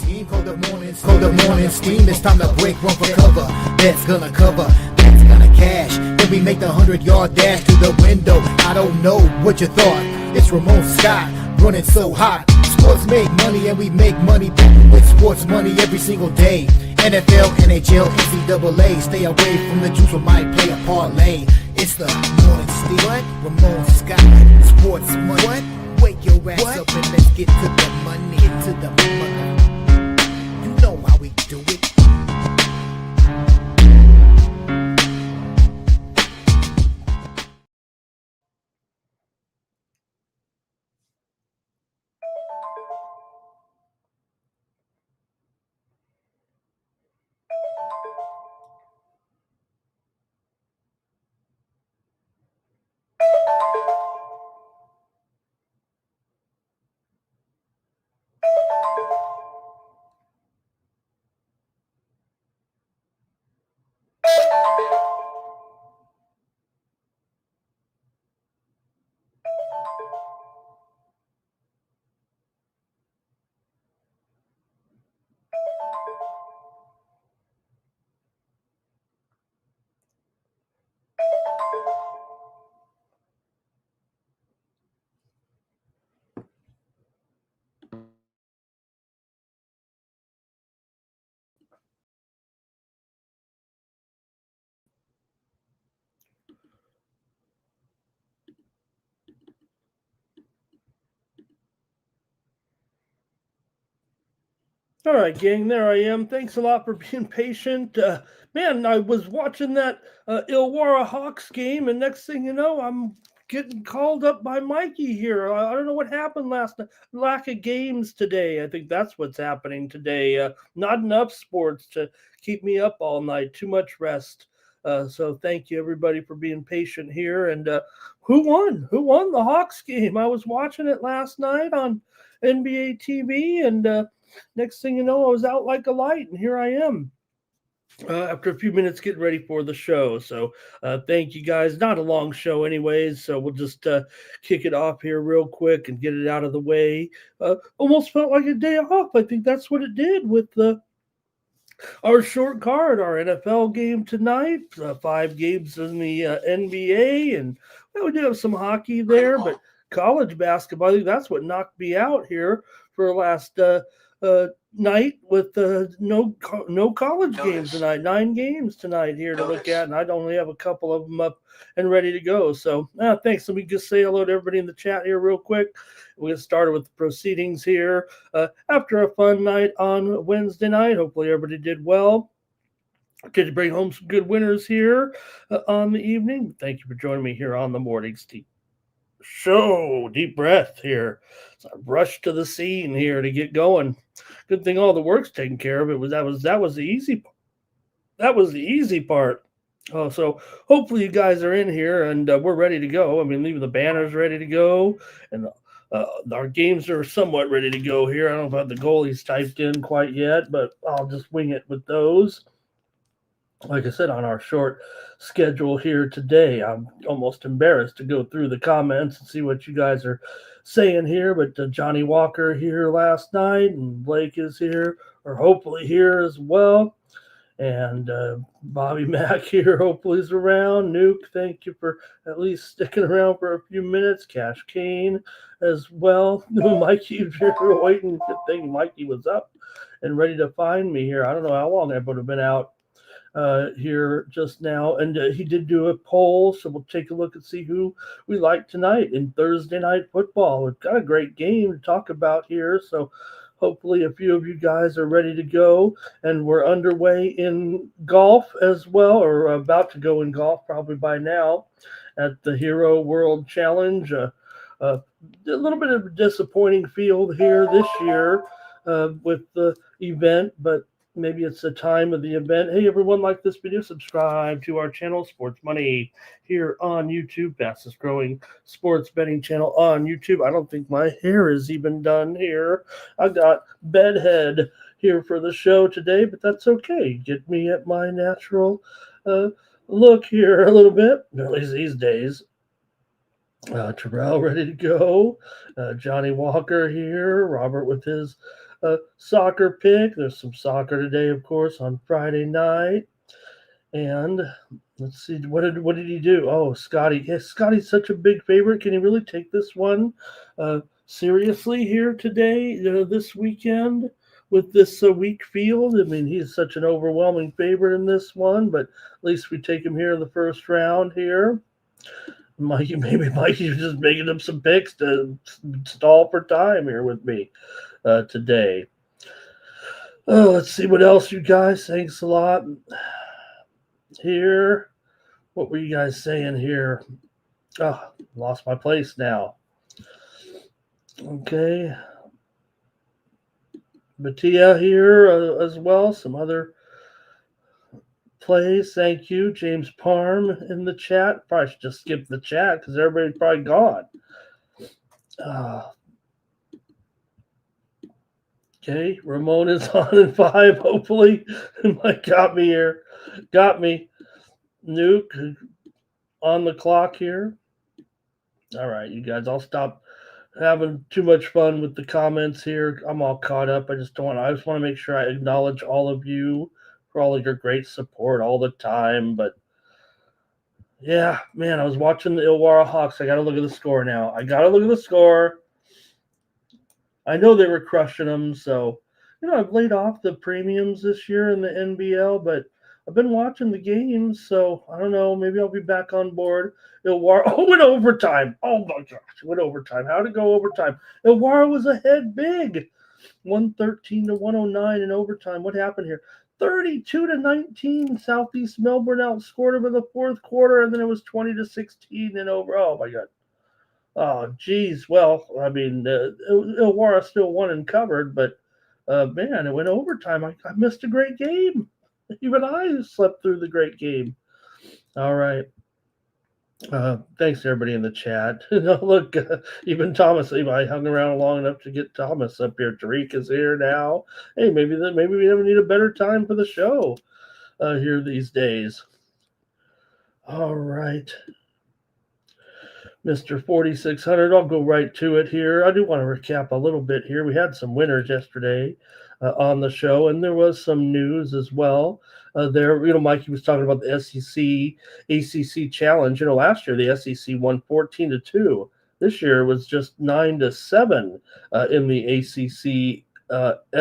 team. Call the morning steam. It's time to break, run for cover. That's gonna cover, that's gonna cash. Then we make the 100-yard dash to the window. I don't know what you thought. It's Ramon Scott running so hot. Sports make money and we make money with sports money every single day. NFL, NHL, NCAA. Stay away from the juice, we might play a parlay. It's the morning steam. What? Ramon Scott, sports money. What? Wake your ass up and let's get to the money. Get to the money. You know how we do it. All right, gang, there I am. Thanks a lot for being patient. Man, I was watching that Illawarra Hawks game, and next thing you know, I'm getting called up by Mikey here. I don't know what happened last night. Lack of games today. I think that's what's happening today. Not enough sports to keep me up all night. Too much rest. So thank you, everybody, for being patient here. And who won? Who won the Hawks game? I was watching it last night on NBA TV, and next thing you know, I was out like a light, and here I am after a few minutes getting ready for the show. So thank you guys. Not a long show anyways, so we'll just kick it off here real quick and get it out of the way. Almost felt like a day off. I think that's what it did with our short card, our NFL game tonight, 5 games in the NBA, and well, we do have some hockey there, but college basketball, I think that's what knocked me out here for the last night with no college games tonight. 9 games tonight here to look at, and I'd only have a couple of them up and ready to go. So thanks. Let me just say hello to everybody in the chat here real quick. We'll get started with the proceedings here. After a fun night on Wednesday night, hopefully everybody did well. Did you bring home some good winners here on the evening? Thank you for joining me here on the Morning Steam Show. Deep breath here. So I rushed to the scene here to get going. Good thing all the work's taken care of. That was the easy part. That was the easy part. So hopefully you guys are in here and we're ready to go. I mean, even the banner's ready to go, and our games are somewhat ready to go here. I don't know if I have the goalies typed in quite yet, but I'll just wing it with those. Like I said, on our short schedule here today, I'm almost embarrassed to go through the comments and see what you guys are saying here. But Johnny Walker here last night, and Blake is here, or hopefully here as well. And Bobby Mack here hopefully is around. Nuke, thank you for at least sticking around for a few minutes. Cash Kane as well. Mikey, if you're waiting, good thing Mikey was up and ready to find me here. I don't know how long I would have been out here just now. And he did do a poll, so we'll take a look and see who we like tonight in Thursday night football. We've got a great game to talk about here, so hopefully a few of you guys are ready to go, and we're underway in golf as well, or about to go in golf probably by now at the Hero World Challenge. A little bit of a disappointing field here this year with the event, but maybe it's the time of the event. Hey, everyone, like this video, subscribe to our channel, Sports Money, here on YouTube, fastest growing sports betting channel on YouTube. I don't think my hair is even done here. I got bedhead here for the show today, but that's okay. Get me at my natural look here a little bit, at least these days. Terrell ready to go. Johnny Walker here. Robert with his soccer pick. There's some soccer today, of course, on Friday night. And let's see, what did he do? Oh, Scotty. Yes, Scotty's such a big favorite. Can he really take this one seriously here today, this weekend with this weak field? I mean, he's such an overwhelming favorite in this one, but at least we take him here in the first round here. Mikey's just making up some picks to stall for time here with me today. Oh, let's see what else, you guys. Thanks a lot. Here, what were you guys saying here? Oh, lost my place now. Okay. Batia here as well. Some other plays. Thank you. James Parm in the chat. Probably should just skip the chat because everybody's probably gone. Okay. Ramon is on in 5, hopefully. Mike got me here. Got me. Nuke on the clock here. All right, you guys, I'll stop having too much fun with the comments here. I'm all caught up. I just want to make sure I acknowledge all of you for all of your great support all the time. But yeah, man, I was watching the Illawarra Hawks. I got to look at the score now. I know they were crushing them, so I've laid off the premiums this year in the NBL, but I've been watching the games, so I don't know. Maybe I'll be back on board. Illawarra went overtime. Oh my gosh, went overtime. How'd it go overtime? Illawarra was ahead big, 113 to 109 in overtime. What happened here? 32 to 19. Southeast Melbourne outscored them in the fourth quarter, and then it was 20 to 16 in over. Oh my god. Oh geez. Well, I mean, Illawarra still won and covered, but man, it went overtime. I missed a great game. Even I slept through the great game. All right. Thanks everybody in the chat. Look, even Thomas, I hung around long enough to get Thomas up here. Tariq is here now. Hey, maybe we never need a better time for the show here these days. All right. Mr. 4600, I'll go right to it here. I do want to recap a little bit here. We had some winners yesterday on the show, and there was some news as well. Mikey was talking about the SEC ACC challenge. Last year the SEC won 14 to 2. This year it was just 9 to 7 in the ACC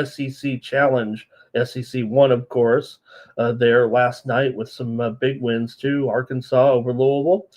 SEC challenge. SEC won, of course, there last night with some big wins too. Arkansas over Louisville.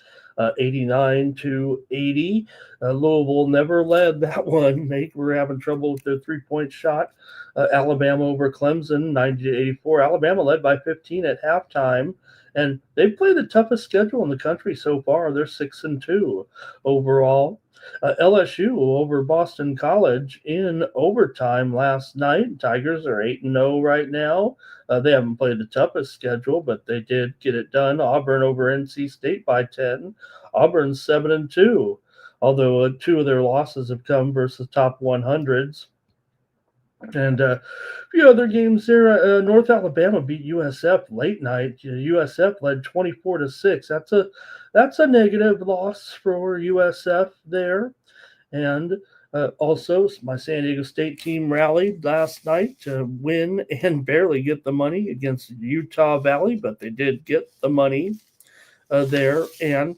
89 to 80. Louisville never led that one. They were having trouble with their 3-point shot. Alabama over Clemson, 90 to 84. Alabama led by 15 at halftime, and they've played the toughest schedule in the country so far. They're 6-2 overall. LSU over Boston College in overtime last night. Tigers are 8-0 right now. They haven't played the toughest schedule, but they did get it done. Auburn over NC State by 10. Auburn's 7-2, although 2 of their losses have come versus top 100s. And a few other games there. North Alabama beat USF late night. USF led 24 to 6. That's a negative loss for USF there. And also, my San Diego State team rallied last night to win and barely get the money against Utah Valley, but they did get the money there. And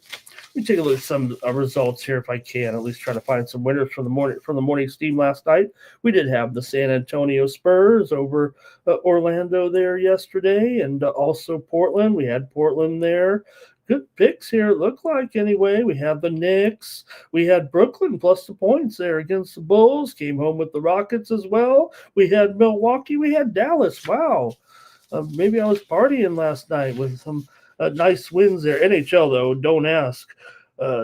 let me take a look at some results here if I can. At least try to find some winners from the morning steam last night. We did have the San Antonio Spurs over Orlando there yesterday, and also Portland. We had Portland there. Good picks here, it looked like, anyway. We had the Knicks. We had Brooklyn plus the points there against the Bulls. Came home with the Rockets as well. We had Milwaukee. We had Dallas. Wow. Maybe I was partying last night with some nice wins there. NHL, though, don't ask.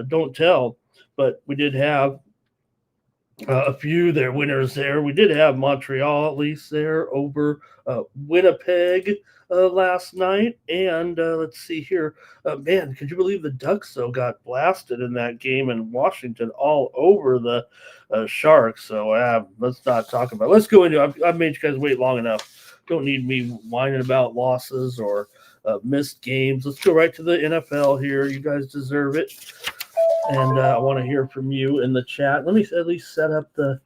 Don't tell. But we did have a few there winners there. We did have Montreal at least there over Winnipeg last night. And let's see here. Man, could you believe the Ducks, though, got blasted in that game in Washington all over the Sharks? So let's not talk about it. Let's go into I've made you guys wait long enough. Don't need me whining about losses or missed games. Let's go right to the NFL here. You guys deserve it. And I want to hear from you in the chat. Let me at least set up the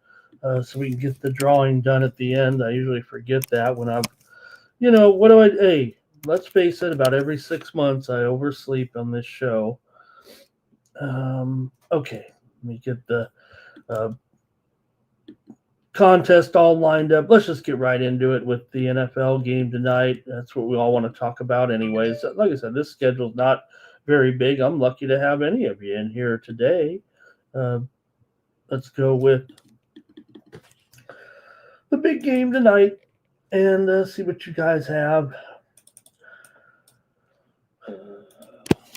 so we can get the drawing done at the end. I usually forget that when what do hey, let's face it, about every 6 months I oversleep on this show. Okay, let me get the uh, contest all lined up. Let's just get right into it with the NFL game tonight. That's what we all want to talk about, anyways. Like I said, this schedule's not very big. I'm lucky to have any of you in here today. Let's go with the big game tonight and see what you guys have.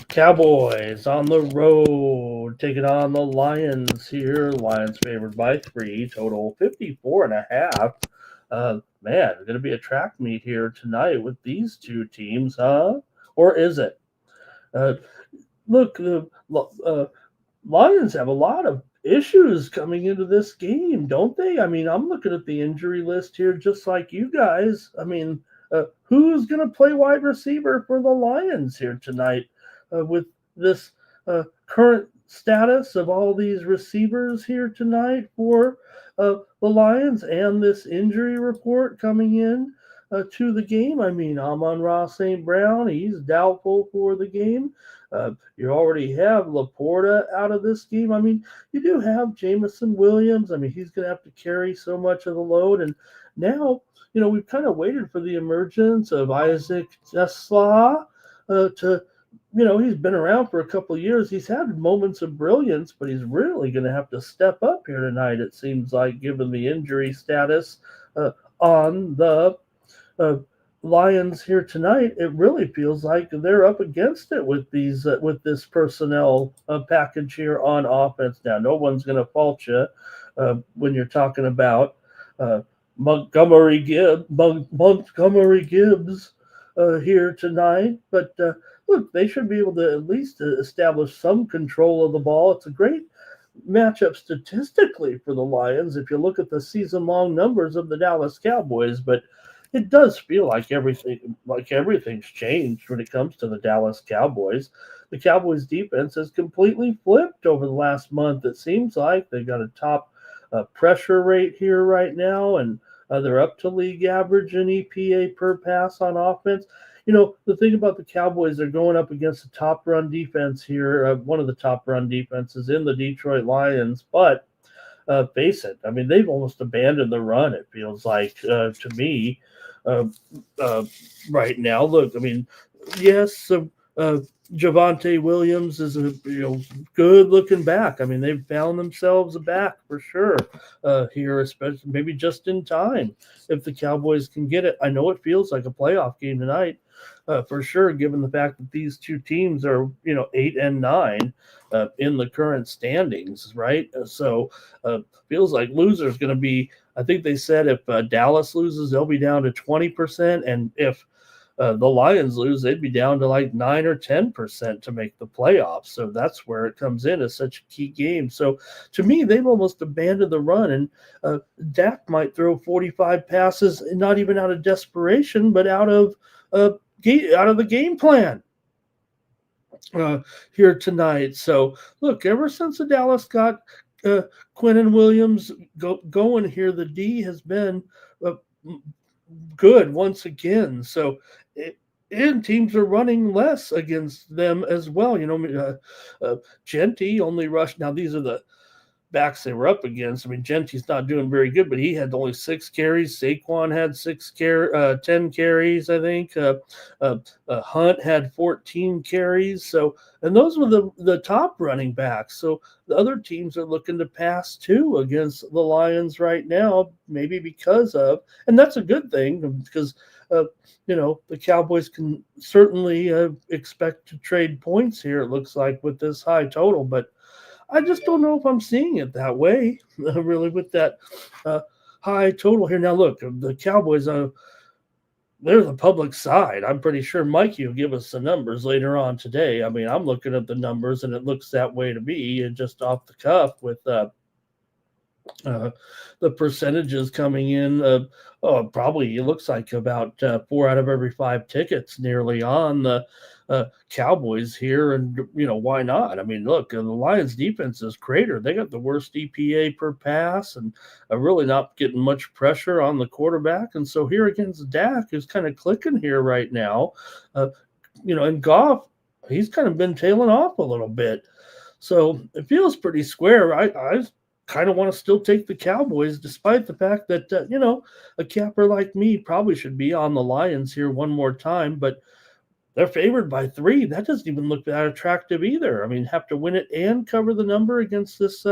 Cowboys on the road taking on the Lions here. Lions favored by 3, total 54.5. Man, going to be a track meet here tonight with these two teams, huh? Or is it? Look, the Lions have a lot of issues coming into this game, don't they? I mean, I'm looking at the injury list here just like you guys. I mean, who's going to play wide receiver for the Lions here tonight with this current status of all these receivers here tonight for the Lions and this injury report coming in to the game? I mean, Amon-Ra St. Brown, he's doubtful for the game. You already have Laporta out of this game. I mean, you do have Jameson Williams. I mean, he's going to have to carry so much of the load. And now, we've kind of waited for the emergence of Isaac Tesla to, he's been around for a couple of years. He's had moments of brilliance, but he's really going to have to step up here tonight, it seems like, given the injury status on the Lions here tonight. It really feels like they're up against it with this personnel package here on offense. Now, no one's going to fault you when you're talking about Montgomery Gibbs here tonight, but look, they should be able to at least establish some control of the ball. It's a great matchup statistically for the Lions if you look at the season-long numbers of the Dallas Cowboys, but it does feel like everything's changed when it comes to the Dallas Cowboys. The Cowboys defense has completely flipped over the last month. It seems like they've got a top pressure rate here right now, and they're up to league average in EPA per pass on offense. The thing about the Cowboys, they're going up against the top run defense here, one of the top run defenses in the Detroit Lions, but face it, I mean, they've almost abandoned the run, it feels like, to me, right now. Look, I mean, yes, Javonte Williams is a good-looking back. I mean, they've found themselves a back for sure here, especially maybe just in time if the Cowboys can get it. I know it feels like a playoff game tonight. For sure, given the fact that these two teams are, 8 and 9 in the current standings, right? So feels like loser's going to be, I think they said if Dallas loses, they'll be down to 20%. And if the Lions lose, they'd be down to like 9 or 10% to make the playoffs. So that's where it comes in as such a key game. So to me, they've almost abandoned the run. And Dak might throw 45 passes, not even out of desperation, but out of the game plan here tonight. So look, ever since the Dallas got Quinnen Williams going here, the D has been good once again. So and teams are running less against them as well. Genty only rushed. Now these are the backs they were up against. I mean, Genty's not doing very good, but he had only 6 carries. Saquon had 10 carries, I think. Hunt had 14 carries. So, and those were the top running backs. So the other teams are looking to pass too against the Lions right now, maybe because of, and that's a good thing because the Cowboys can certainly expect to trade points here, it looks like, with this high total, but I just don't know if I'm seeing it that way, really, with that high total here. Now, look, the Cowboys, they're the public side. I'm pretty sure Mikey will give us the numbers later on today. I mean, I'm looking at the numbers, and it looks that way to me, and just off the cuff with Uh, the percentages coming in, probably it looks like about 4 out of every 5 tickets nearly on the Cowboys here. And, why not? I mean, look, the Lions defense is crater. They got the worst EPA per pass and really not getting much pressure on the quarterback. And so here against Dak, who's kind of clicking here right now, uh, and Goff, he's kind of been tailing off a little bit. So it feels pretty square. I kind of want to still take the Cowboys, despite the fact that, a capper like me probably should be on the Lions here one more time. But they're favored by 3. That doesn't even look that attractive either. I mean, have to win it and cover the number against this.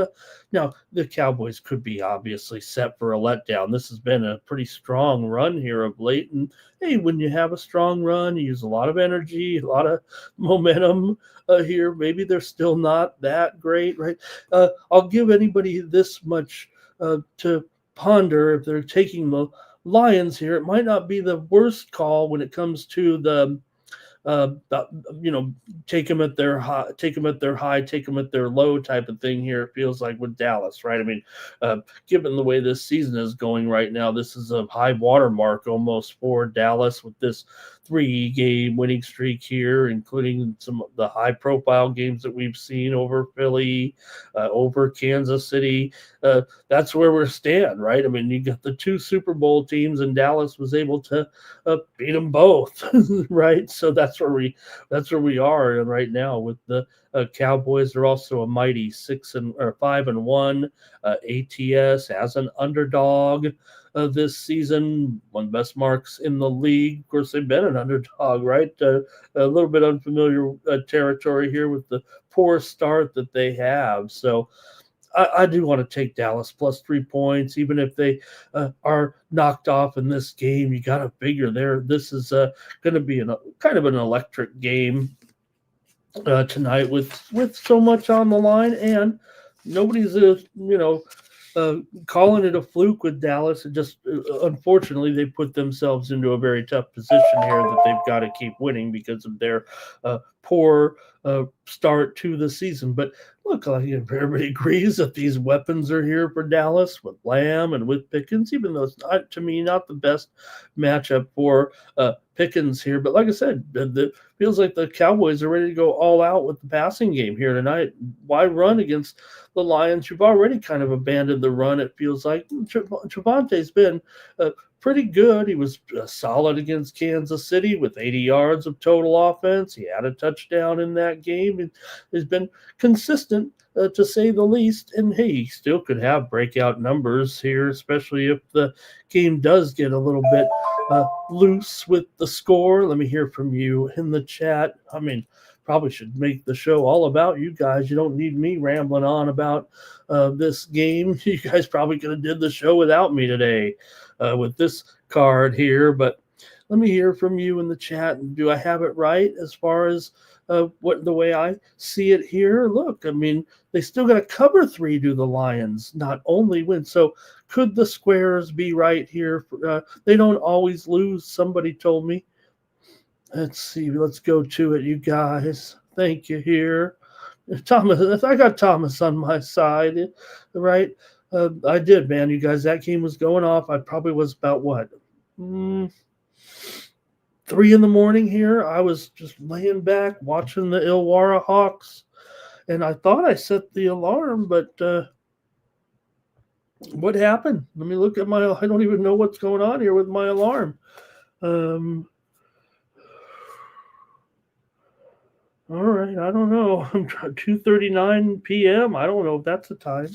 Now, the Cowboys could be obviously set for a letdown. This has been a pretty strong run here of late. And hey, when you have a strong run, you use a lot of energy, a lot of momentum here. Maybe they're still not that great, right? I'll give anybody this much to ponder if they're taking the Lions here. It might not be the worst call when it comes to the uh, uh, take them at their high, take them at their high, take them at their low type of thing here. It feels like with Dallas, right? I mean, given the way this season is going right now, this is a high watermark almost for Dallas with this 3-game winning streak here, including some of the high-profile games that we've seen over Philly, over Kansas City. That's where we're stand, right? I mean, you got the 2 Super Bowl teams, and Dallas was able to beat them both, right? So that's where we are right now with the Cowboys. They're also a mighty 5-1 ATS as an underdog this season, one of the best marks in the league. Of course, they've been an underdog, right? A little bit unfamiliar territory here with the poor start that they have. So I do want to take Dallas plus 3 points, even if they are knocked off in this game. You got to figure this is going to be kind of an electric game tonight with so much on the line, and nobody's calling it a fluke with Dallas. It just unfortunately they put themselves into a very tough position here that they've got to keep winning because of their poor start to the season. But look, like everybody agrees that these weapons are here for Dallas with Lamb and with Pickens, even though it's not, to me, not the best matchup for Pickens here. But like I said, it feels like the Cowboys are ready to go all out with the passing game here tonight. Why run against the Lions? You've already kind of abandoned the run, it feels like. Travante's been pretty good. He was solid against Kansas City with 80 yards of total offense. He had a touchdown in that game. And has been consistent, to say the least. And hey, he still could have breakout numbers here, especially if the game does get a little bit loose with the score. Let me hear from you in the chat. I mean, probably should make the show all about you guys. You don't need me rambling on about this game. You guys probably could have did the show without me today with this card here. But let me hear from you in the chat. Do I have it right as far as what the way I see it here? Look, I mean, they still got to cover 3 to the Lions, not only win. So could the squares be right here? They don't always lose, somebody told me. Let's see. Let's go to it, you guys. Thank you here. Thomas, I got Thomas on my side, right? I did, man. You guys, that game was going off. I probably was about what? 3 in the morning here. I was just laying back watching the Illawarra Hawks, and I thought I set the alarm, but what happened? Let me look at I don't even know what's going on here with my alarm. All right, I don't know. I'm 2:39 p.m. I don't know if that's the time.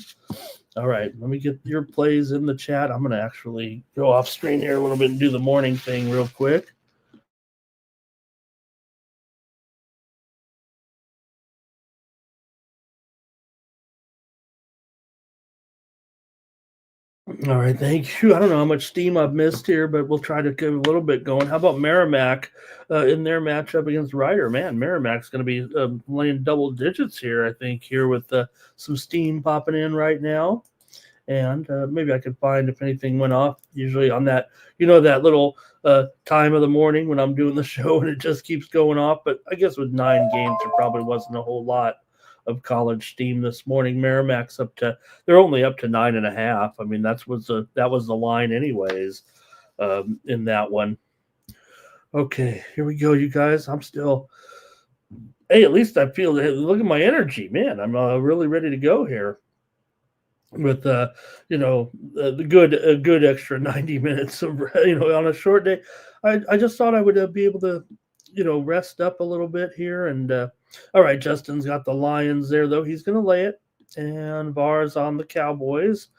All right, let me get your plays in the chat. I'm going to actually go off screen here a little bit and do the morning thing real quick. All right, thank you. I don't know how much steam I've missed here, but we'll try to get a little bit going. How about Merrimack in their matchup against Ryder? Man, Merrimack's going to be laying double digits here, I think, here with some steam popping in right now. And maybe I could find if anything went off, usually on that, that little time of the morning when I'm doing the show and it just keeps going off. But I guess with 9 games, there probably wasn't a whole lot of college steam this morning. Merrimack's they're only up to 9.5. I mean, that was the line anyways, in that one. Okay, here we go, you guys. I'm still, hey, at least I feel, hey, look at my energy, man. I'm really ready to go here with the good a good extra 90 minutes of on a short day. I just thought I would be able to rest up a little bit here. And all right, Justin's got the Lions there, though. He's gonna lay it, and Bar's on the Cowboys.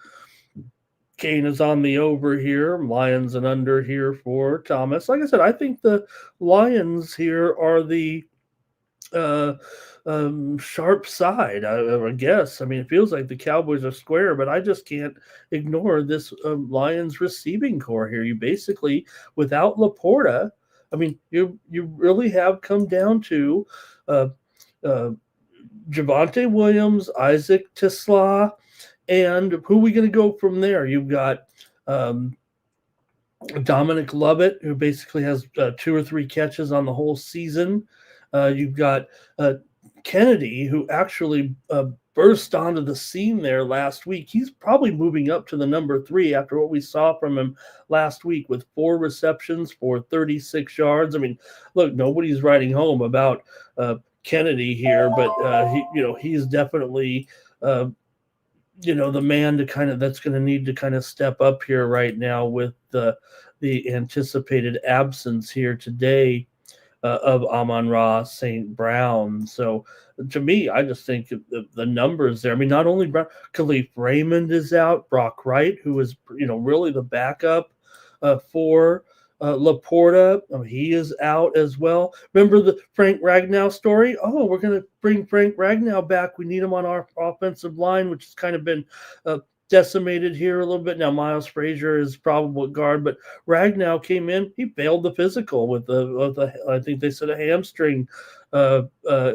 Kane is on the over here. Lions and under here for Thomas. Like I said, I think the Lions here are the uh, sharp side, I guess. I mean, it feels like the Cowboys are square, but I just can't ignore this Lions receiving core here. You basically, without Laporta, I mean, you really have come down to uh, uh, Javonte Williams, Isaac Tisla, and who are we going to go from there? You've got um, Dominic Lovett, who basically has 2 or 3 catches on the whole season. You've got Kennedy, who actually burst onto the scene there last week. He's probably moving up to the number 3 after what we saw from him last week with 4 receptions for 36 yards. I mean, look, nobody's writing home about Kennedy here, but he's definitely the man that's going to need to kind of step up here right now with the anticipated absence here today of Amon-Ra St. Brown. So to me, I just think the numbers there. I mean, not only Khalif Raymond is out, Brock Wright, who is really the backup for Laporta, he is out as well. Remember the Frank Ragnow story? Oh, we're going to bring Frank Ragnow back. We need him on our offensive line, which has kind of been decimated here a little bit. Now, Miles Frazier is probable guard, but Ragnow came in. He failed the physical with I think they said a hamstring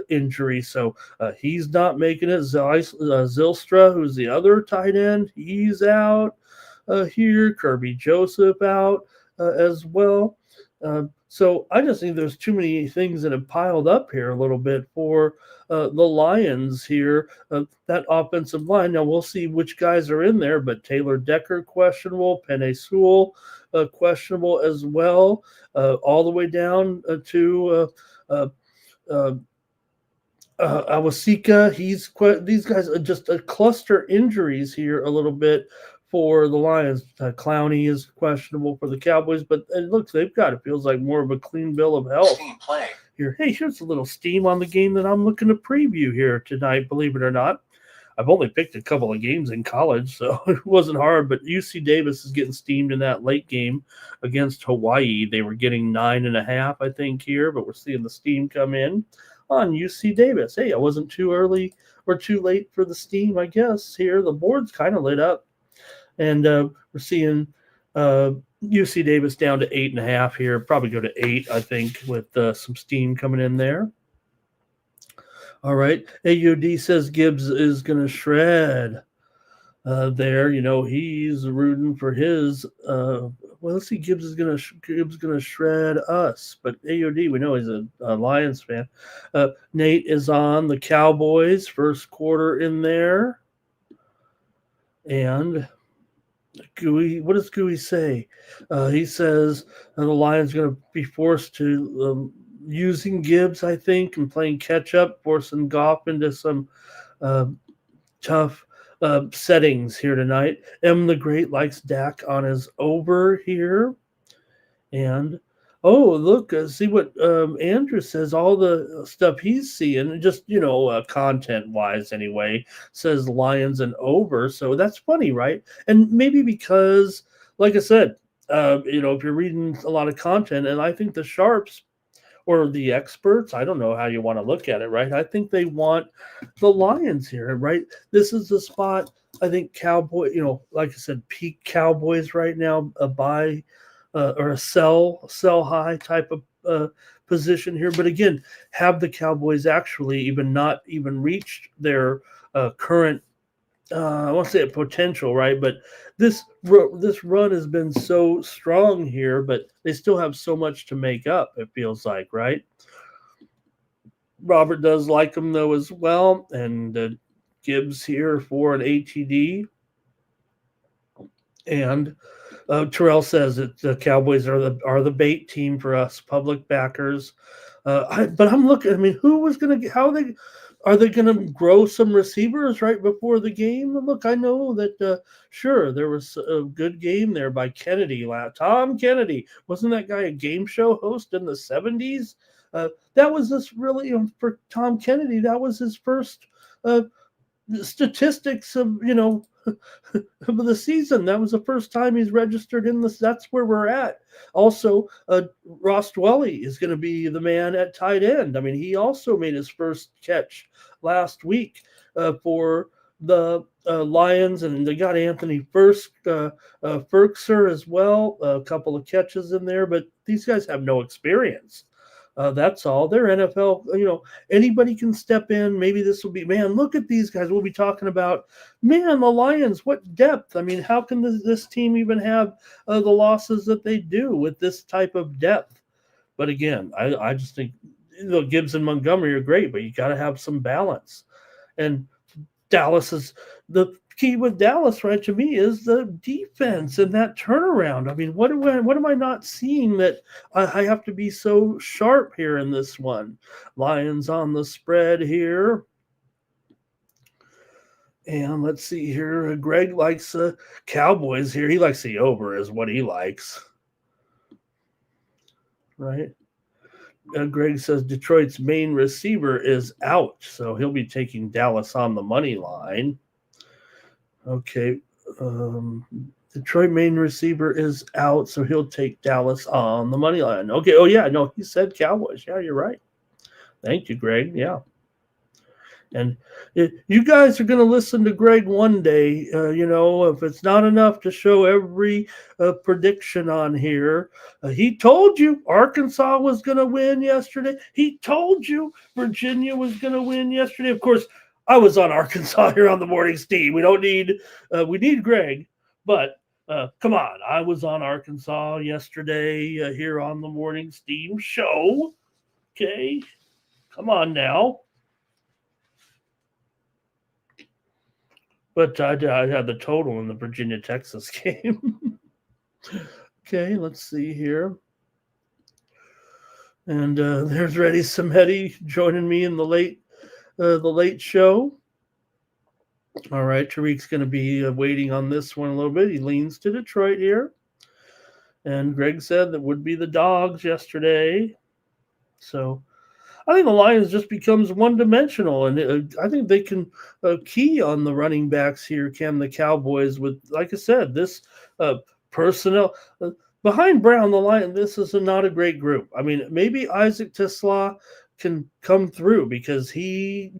injury. So he's not making it. Zylstra, who's the other tight end, he's out here. Kirby Joseph out as well. So I just think there's too many things that have piled up here a little bit for the Lions here. That offensive line. Now we'll see which guys are in there, but Taylor Decker questionable, Penei Sewell questionable as well, all the way down to Awasika. These guys are just a cluster injuries here a little bit for the Lions. Clowney is questionable for the Cowboys, but it looks they've got, it feels like, more of a clean bill of health here. Hey, here's a little steam on the game that I'm looking to preview here tonight, believe it or not. I've only picked a couple of games in college, so it wasn't hard, but UC Davis is getting steamed in that late game against Hawaii. They were getting 9.5, I think, here, but we're seeing the steam come in on UC Davis. Hey, I wasn't too early or too late for the steam, I guess. Here, the board's kind of lit up. And we're seeing UC Davis down to 8.5 here. Probably go to 8, I think, with some steam coming in there. All right. AUD says Gibbs is going to shred there. He's rooting for his. Well, let's see. Gibbs is going to shred us. But AUD, we know he's a Lions fan. Nate is on the Cowboys. First quarter in there. And Gooey, what does Gooey say? He says the Lions going to be forced to using Gibbs, I think, and playing catch up, forcing Goff into some tough settings here tonight. M the Great likes Dak on his over here. And look, see what Andrew says, all the stuff he's seeing, just, content-wise anyway, says Lions and over. So that's funny, right? And maybe because, like I said, if you're reading a lot of content, and I think the sharps or the experts, I don't know how you want to look at it, right? I think they want the Lions here, right? This is the spot, I think, Cowboy, like I said, peak Cowboys right now, a buy or a sell high type of position here. But again, have the Cowboys actually not even reached their current, I won't say a potential, right? But this run has been so strong here, but they still have so much to make up, it feels like, right? Robert does like him though as well, and Gibbs here for an ATD. And Terrell says that the Cowboys are the bait team for us public backers. But I'm looking. I mean, who was going to? How are they going to grow some receivers right before the game? Look, I know that sure there was a good game there by Kennedy. Tom Kennedy, wasn't that guy a game show host in the '70s? That was this really for Tom Kennedy. That was his first statistics of of the season. That was the first time he's registered in this. That's where we're at. Also, Ross Dwelly is going to be the man at tight end. I mean, he also made his first catch last week for the Lions, and they got Anthony Ferkser as well. A couple of catches in there, but these guys have no experience. That's all. They're NFL. Anybody can step in. Maybe this will be, man, look at these guys. We'll be talking about, man, the Lions, what depth. I mean, how can this team even have the losses that they do with this type of depth? But again, I just think Gibbs and Montgomery are great, but you got to have some balance. And Dallas is the key with Dallas, right, to me, is the defense and that turnaround. I mean, what am I not seeing that I have to be so sharp here in this one? Lions on the spread here. And let's see here. Greg likes Cowboys here. He likes the over is what he likes. Right? Greg says Detroit's main receiver is out, so he'll be taking Dallas on the money line. Okay. Detroit main receiver is out, so he'll take Dallas on the money line. Okay. Oh, yeah. No, he said Cowboys. Yeah, you're right. Thank you, Greg. Yeah. And you guys are going to listen to Greg one day. If it's not enough to show every prediction on here, he told you Arkansas was going to win yesterday. He told you Virginia was going to win yesterday. Of course, I was on Arkansas here on the morning steam. We need Greg, but come on. I was on Arkansas yesterday here on the morning steam show. Okay. Come on now. But I had the total in the Virginia-Texas game. Okay, let's see here. And there's Reddy Samedi joining me in the late show. All right, Tariq's going to be waiting on this one a little bit. He leans to Detroit here. And Greg said that would be the Dogs yesterday. So I think the Lions just becomes one-dimensional, and I think they can key on the running backs here, can the Cowboys, with, like I said, this personnel. Behind Brown, the Lions, this is not a great group. I mean, maybe Isaac Tesla can come through because he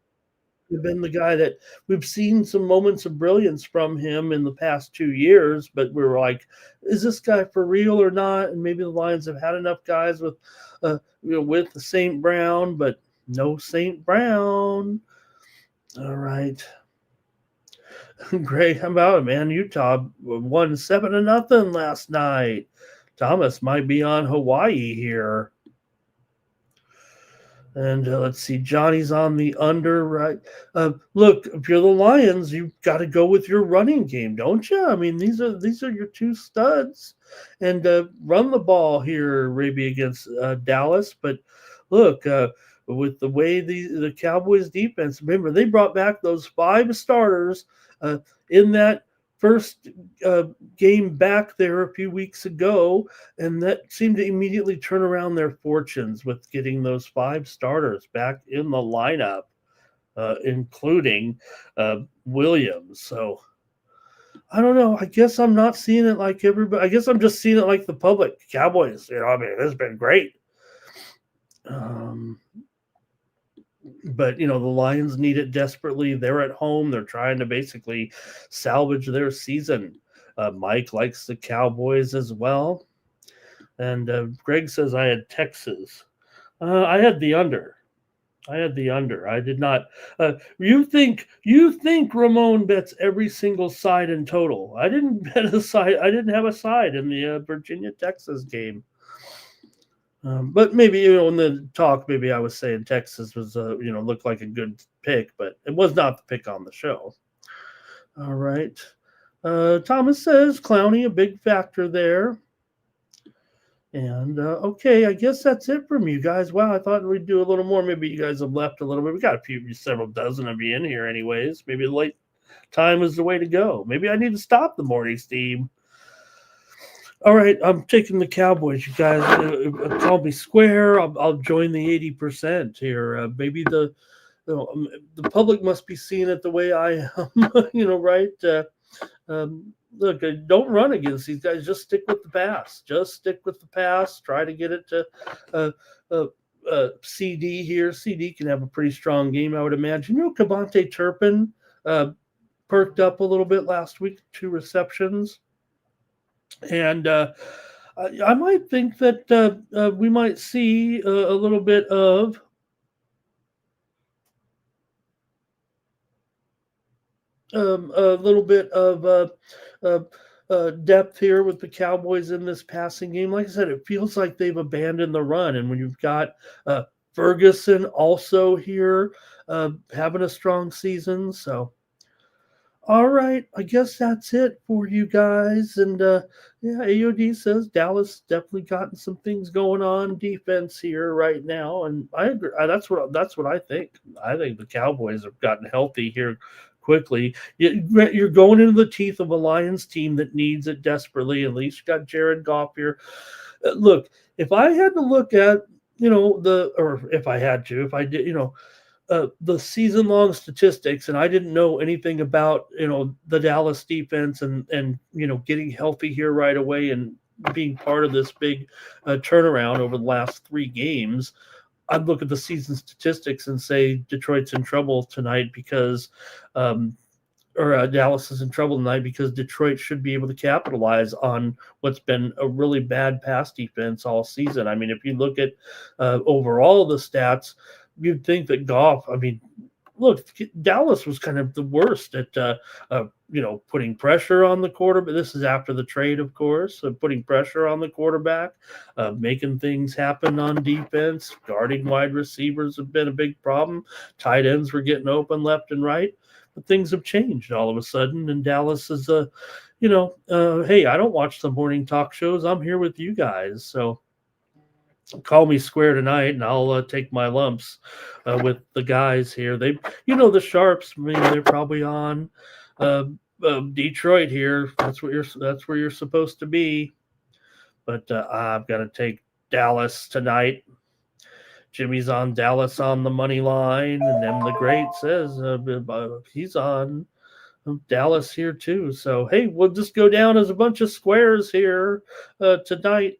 has been the guy that we've seen some moments of brilliance from him in the past 2 years, but we were like, is this guy for real or not? And maybe the Lions have had enough guys with the St. Brown, but no St. Brown. All right. Great. How about it, man? Utah won 7-0 last night. Thomas might be on Hawaii here. And let's see, Johnny's on the under, right? Look, if you're the Lions, you've got to go with your running game, don't you? I mean, these are your two studs. And run the ball here, maybe against Dallas. But look, with the way the Cowboys defense, remember, they brought back those 5 starters in that first game back there a few weeks ago, and that seemed to immediately turn around their fortunes with getting those 5 starters back in the lineup, including Williams. So I don't know. I guess I'm not seeing it like everybody. I guess I'm just seeing it like the public. Cowboys, I mean, it's been great. But, the Lions need it desperately. They're at home. They're trying to basically salvage their season. Mike likes the Cowboys as well. And Greg says I had Texas. I had the under. I did not. You think Ramon bets every single side in total? I didn't bet a side. I didn't have a side in the Virginia-Texas game. But maybe in the talk, maybe I was saying Texas was looked like a good pick, but it was not the pick on the show. All right. Thomas says Clowney a big factor there. And okay, I guess that's it from you guys. Wow, I thought we'd do a little more. Maybe you guys have left a little bit. We got several dozen of you in here, anyways. Maybe late time is the way to go. Maybe I need to stop the morning steam. All right, I'm taking the Cowboys. You guys call me square. I'll join the 80% here. Maybe the public must be seeing it the way I am. Right? Look, don't run against these guys. Just stick with the pass. Just stick with the pass. Try to get it to uh, CD here. CD can have a pretty strong game, I would imagine. Cavante Turpin perked up a little bit last week, 2 receptions. And I might think that we might see a little bit of depth here with the Cowboys in this passing game. Like I said, it feels like they've abandoned the run. And when you've got Ferguson also here having a strong season. So, all right, I guess that's it for you guys. And AOD says Dallas definitely gotten some things going on defense here right now, and I agree. That's what I think. I think the Cowboys have gotten healthy here quickly. You're going into the teeth of a Lions team that needs it desperately. At least you got Jared Goff here. Look, if I had to look at if I did, the season-long statistics, and I didn't know anything about the Dallas defense and getting healthy here right away and being part of this big turnaround over the last 3 games. I'd look at the season statistics and say Detroit's in trouble tonight because Dallas is in trouble tonight because Detroit should be able to capitalize on what's been a really bad pass defense all season. I mean, if you look at overall the stats, you'd think that Goff, look, Dallas was kind of the worst at, putting pressure on the quarterback. This is after the trade, of course, putting pressure on the quarterback, making things happen on defense. Guarding wide receivers have been a big problem. Tight ends were getting open left and right. But things have changed all of a sudden, and Dallas is, hey, I don't watch the morning talk shows. I'm here with you guys, so call me square tonight, and I'll take my lumps with the guys here. They, the Sharps. They're probably on Detroit here. That's where you're supposed to be. But I've got to take Dallas tonight. Jimmy's on Dallas on the money line, and then the great says he's on Dallas here too. So hey, we'll just go down as a bunch of squares here tonight.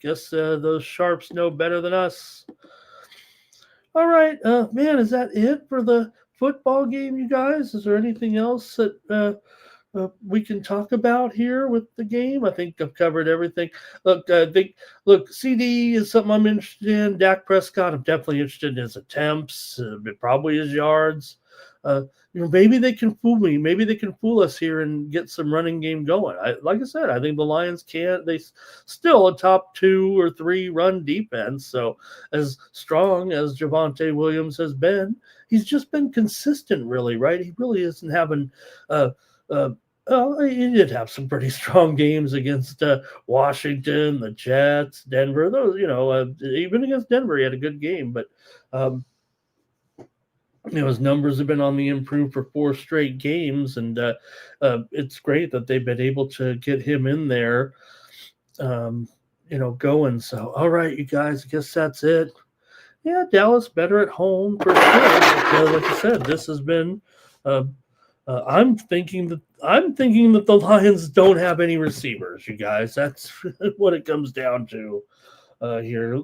Guess those Sharps know better than us. All right, man, is that it for the football game, you guys? Is there anything else that we can talk about here with the game? I think I've covered everything. Look, CD is something I'm interested in. Dak Prescott, I'm definitely interested in his attempts, probably his yards. Maybe they can fool me. Maybe they can fool us here and get some running game going. Like I said, I think the Lions can't. They still a top 2 or 3 run defense. So as strong as Javonte Williams has been, he's just been consistent, really, right? He really isn't having. He did have some pretty strong games against Washington, the Jets, Denver. Those, even against Denver, he had a good game, but. His numbers have been on the improve for 4 straight games, and it's great that they've been able to get him in there, going. So, all right, you guys, I guess that's it. Yeah, Dallas better at home for sure. But, like I said, this has been. I'm thinking that the Lions don't have any receivers. You guys, that's what it comes down to here.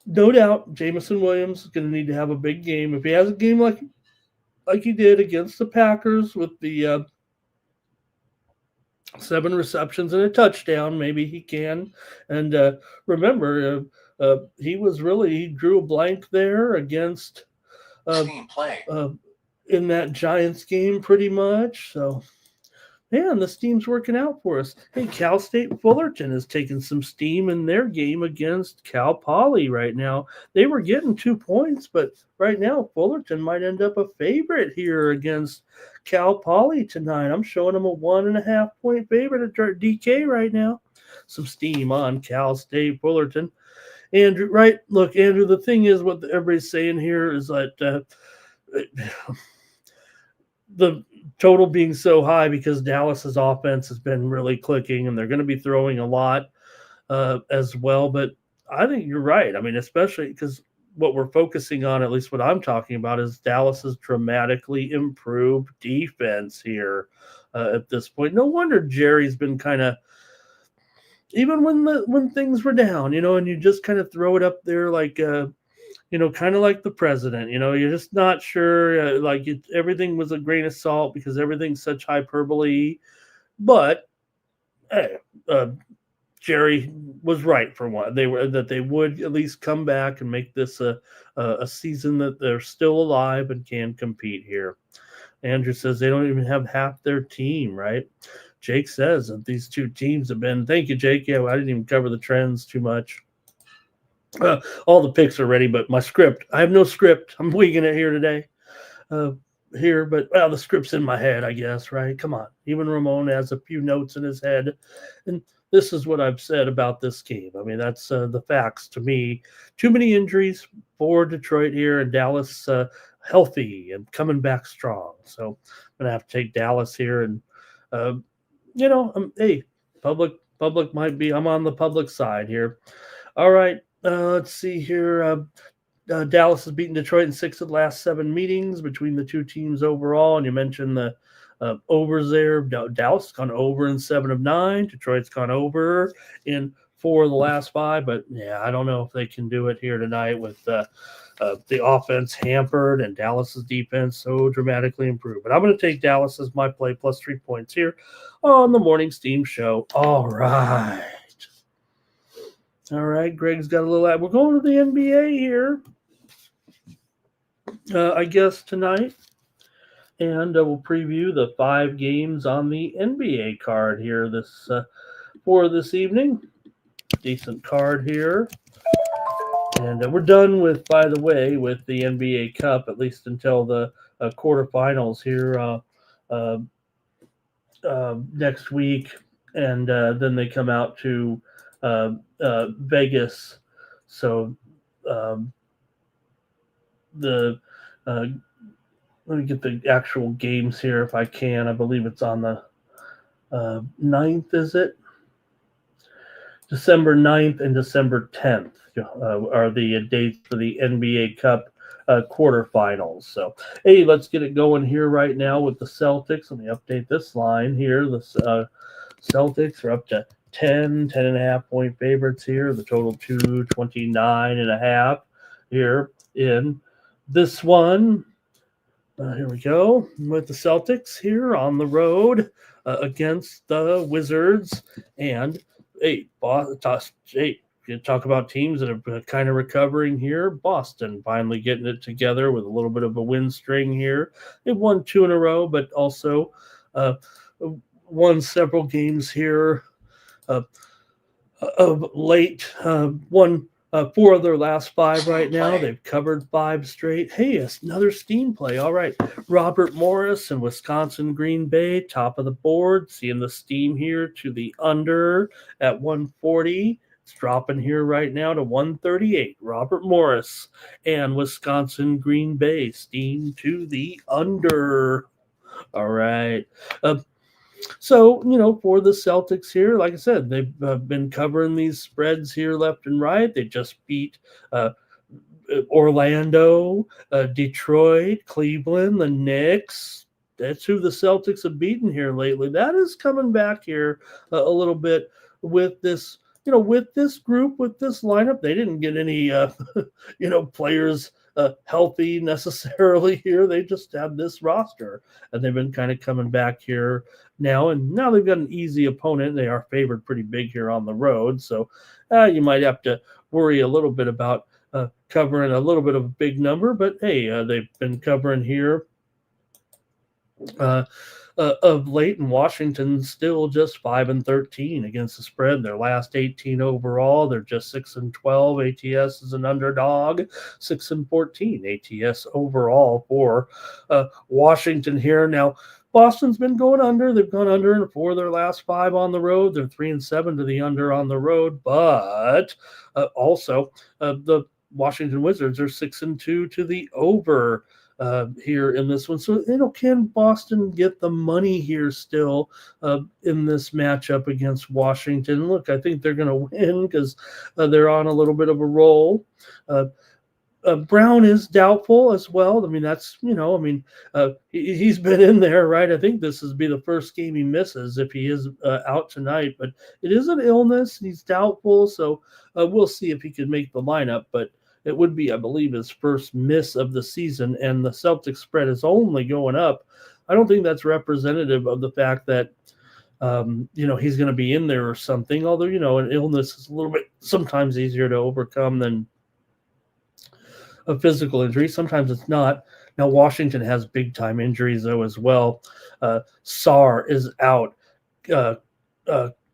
No doubt, Jameson Williams is going to need to have a big game. If he has a game like he did against the Packers with the 7 receptions and a touchdown, maybe he can. And remember, he drew a blank there against in that Giants game pretty much. So Man, the steam's working out for us. Hey, Cal State Fullerton is taking some steam in their game against Cal Poly right now. They were getting 2 points, but right now Fullerton might end up a favorite here against Cal Poly tonight. I'm showing them a 1.5 point favorite at DK right now. Some steam on Cal State Fullerton. Andrew, right? Look, Andrew, the thing is, what everybody's saying here is that the total being so high because Dallas's offense has been really clicking and they're going to be throwing a lot as well. But I think you're right. I mean, especially because what we're focusing on, at least what I'm talking about, is Dallas's dramatically improved defense here at this point. No wonder Jerry's been kind of, even when things were down, and you just kind of throw it up there like kind of like the president. You're just not sure. Everything was a grain of salt because everything's such hyperbole. But hey, Jerry was right for one. They would at least come back and make this a season that they're still alive and can compete here. Andrew says they don't even have half their team, right? Jake says that these two teams have been. Thank you, Jake. Yeah, I didn't even cover the trends too much. All the picks are ready, but my script, I have no script. I'm winging it here today. But the script's in my head, I guess, right? Come on. Even Ramon has a few notes in his head. And this is what I've said about this game. I mean, that's the facts to me. Too many injuries for Detroit here, and Dallas healthy and coming back strong. So I'm going to have to take Dallas here. And, hey, public might be, I'm on the public side here. All right. Let's see here. Dallas has beaten Detroit in 6 of the last 7 meetings between the two teams overall. And you mentioned the overs there. Dallas has gone over in 7 of 9. Detroit's gone over in 4 of the last 5. But, yeah, I don't know if they can do it here tonight with the offense hampered and Dallas's defense so dramatically improved. But I'm going to take Dallas as my play plus 3 points here on the Morning Steam Show. All right. All right, Greg's got a little. We're going to the NBA here, I guess, tonight. And we'll preview the 5 games on the NBA card here for this evening. Decent card here. And we're done with, by the way, with the NBA Cup, at least until the quarterfinals here next week. And then they come out to Vegas. So let me get the actual games here if I can. I believe it's on the 9th, is it? December 9th and December 10th are the dates for the NBA Cup quarterfinals. So, hey, let's get it going here right now with the Celtics. Let me update this line here. The Celtics are up to 10.5 point favorites here. The total 229.5 here in this one. Here we go with the Celtics here on the road against the Wizards. And you talk about teams that are kind of recovering here. Boston finally getting it together with a little bit of a win string here. They've won 2 in a row, but also won several games here of late. Won 4 of their last 5 right now. They've covered 5 straight. Hey, it's another steam play. All right. Robert Morris and Wisconsin Green Bay, top of the board. Seeing the steam here to the under at 140. It's dropping here right now to 138. Robert Morris and Wisconsin Green Bay, steam to the under. All right. So, for the Celtics here, like I said, they've been covering these spreads here left and right. They just beat Orlando, Detroit, Cleveland, the Knicks. That's who the Celtics have beaten here lately. That is coming back here a little bit with this, with this group, with this lineup. They didn't get any, players healthy necessarily here. They just have this roster, and they've been kind of coming back here now. And now they've got an easy opponent. They are favored pretty big here on the road. So you might have to worry a little bit about covering a little bit of a big number. But, hey, they've been covering here of late, and Washington still just 5-13 against the spread. Their last 18 overall, they're just 6-12. ATS is an underdog, 6-14 ATS overall for Washington here. Now, Boston's been going under. They've gone under in 4 of their last 5 on the road. They're 3-7 to the under on the road, but also the Washington Wizards are 6-2 to the over here in this one. So, can Boston get the money here still in this matchup against Washington? Look, I think they're going to win because they're on a little bit of a roll. Brown is doubtful as well. I mean, that's, he's been in there, right? I think this is be the first game he misses if he is out tonight, but it is an illness. He's doubtful. So we'll see if he can make the lineup, but it would be, I believe, his first miss of the season, and the Celtics spread is only going up. I don't think that's representative of the fact that, he's going to be in there or something, although, an illness is a little bit sometimes easier to overcome than a physical injury. Sometimes it's not. Now, Washington has big-time injuries, though, as well. Sarr is out.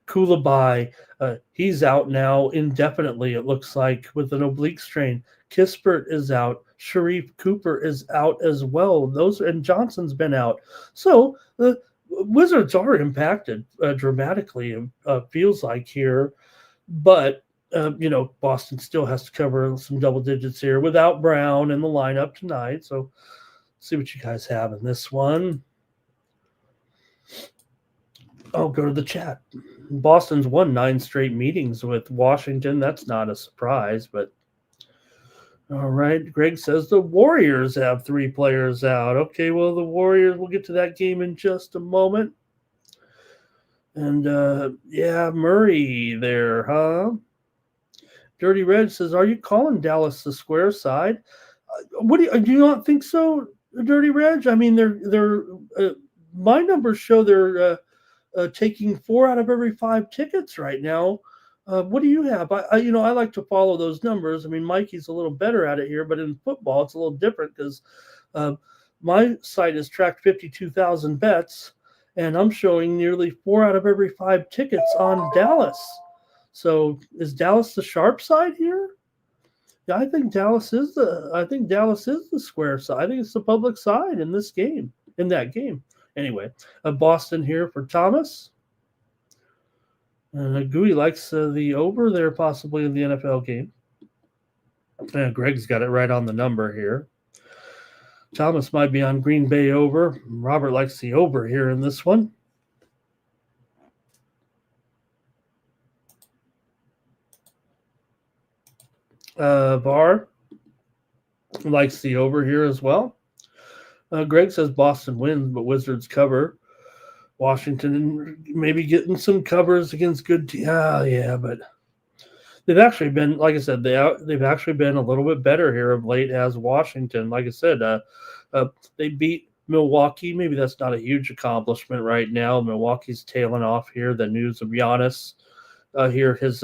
Koulibaly, he's out now indefinitely, it looks like, with an oblique strain. Kispert is out. Sharif Cooper is out as well. And Johnson's been out. So the Wizards are impacted dramatically, feels like here. But Boston still has to cover some double digits here without Brown in the lineup tonight. So see what you guys have in this one. I'll go to the chat. Boston's won 9 straight meetings with Washington. That's not a surprise, but all right. Greg says the Warriors have 3 players out. Okay, well, the Warriors, we'll get to that game in just a moment. And Murray there, huh? Dirty Red says, are you calling Dallas the square side? Do you not think so, Dirty Red? I mean, they're my numbers show they're taking 4 out of every 5 tickets right now. What do you have? I like to follow those numbers. I mean, Mikey's a little better at it here, but in football, it's a little different because my site has tracked 52,000 bets, and I'm showing nearly 4 out of every 5 tickets on Dallas. So is Dallas the sharp side here? Yeah, I think Dallas is the square side. I think it's the public side in this game, in that game. Anyway, Boston here for Thomas. Gooey likes the over there, possibly in the NFL game. Greg's got it right on the number here. Thomas might be on Green Bay over. Robert likes the over here in this one. Bar likes the over here as well. Greg says Boston wins, but Wizards cover. Washington maybe getting some covers against good teams. But they've actually been, like I said, they've actually been a little bit better here of late as Washington. Like I said, they beat Milwaukee. Maybe that's not a huge accomplishment right now. Milwaukee's tailing off here. The news of Giannis here, his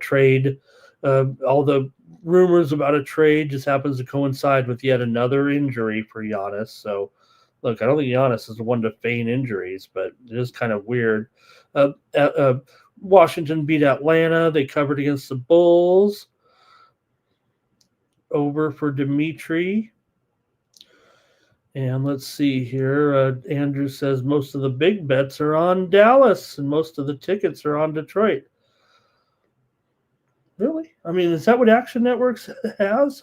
trade. All the rumors about a trade just happens to coincide with yet another injury for Giannis. So, look, I don't think Giannis is the one to feign injuries, but it is kind of weird. Washington beat Atlanta. They covered against the Bulls. Over for Dimitri. And let's see here. Andrew says most of the big bets are on Dallas and most of the tickets are on Detroit. Really? I mean, is that what Action Networks has?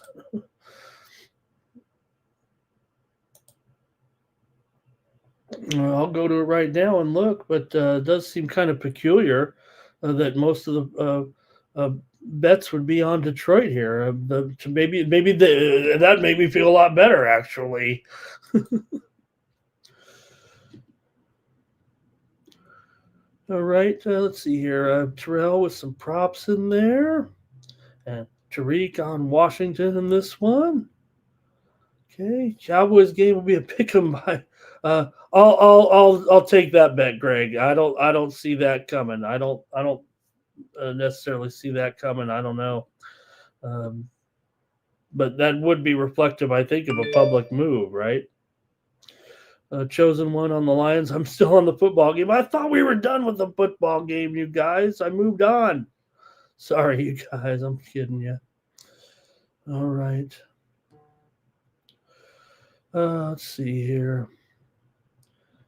I'll go to it right now and look, but it does seem kind of peculiar that most of the bets would be on Detroit here. Maybe that made me feel a lot better, actually. All right, let's see here. Terrell with some props in there, and Tariq on Washington in this one. Okay, Cowboys game will be a pick 'em by. I'll take that bet, Greg. I don't see that coming. I don't necessarily see that coming. I don't know, but that would be reflective, I think, of a public move, right? chosen one on the Lions. I'm still on the football game. I thought we were done with the football game, you guys. I moved on. Sorry, you guys. I'm kidding you. All right. Let's see here.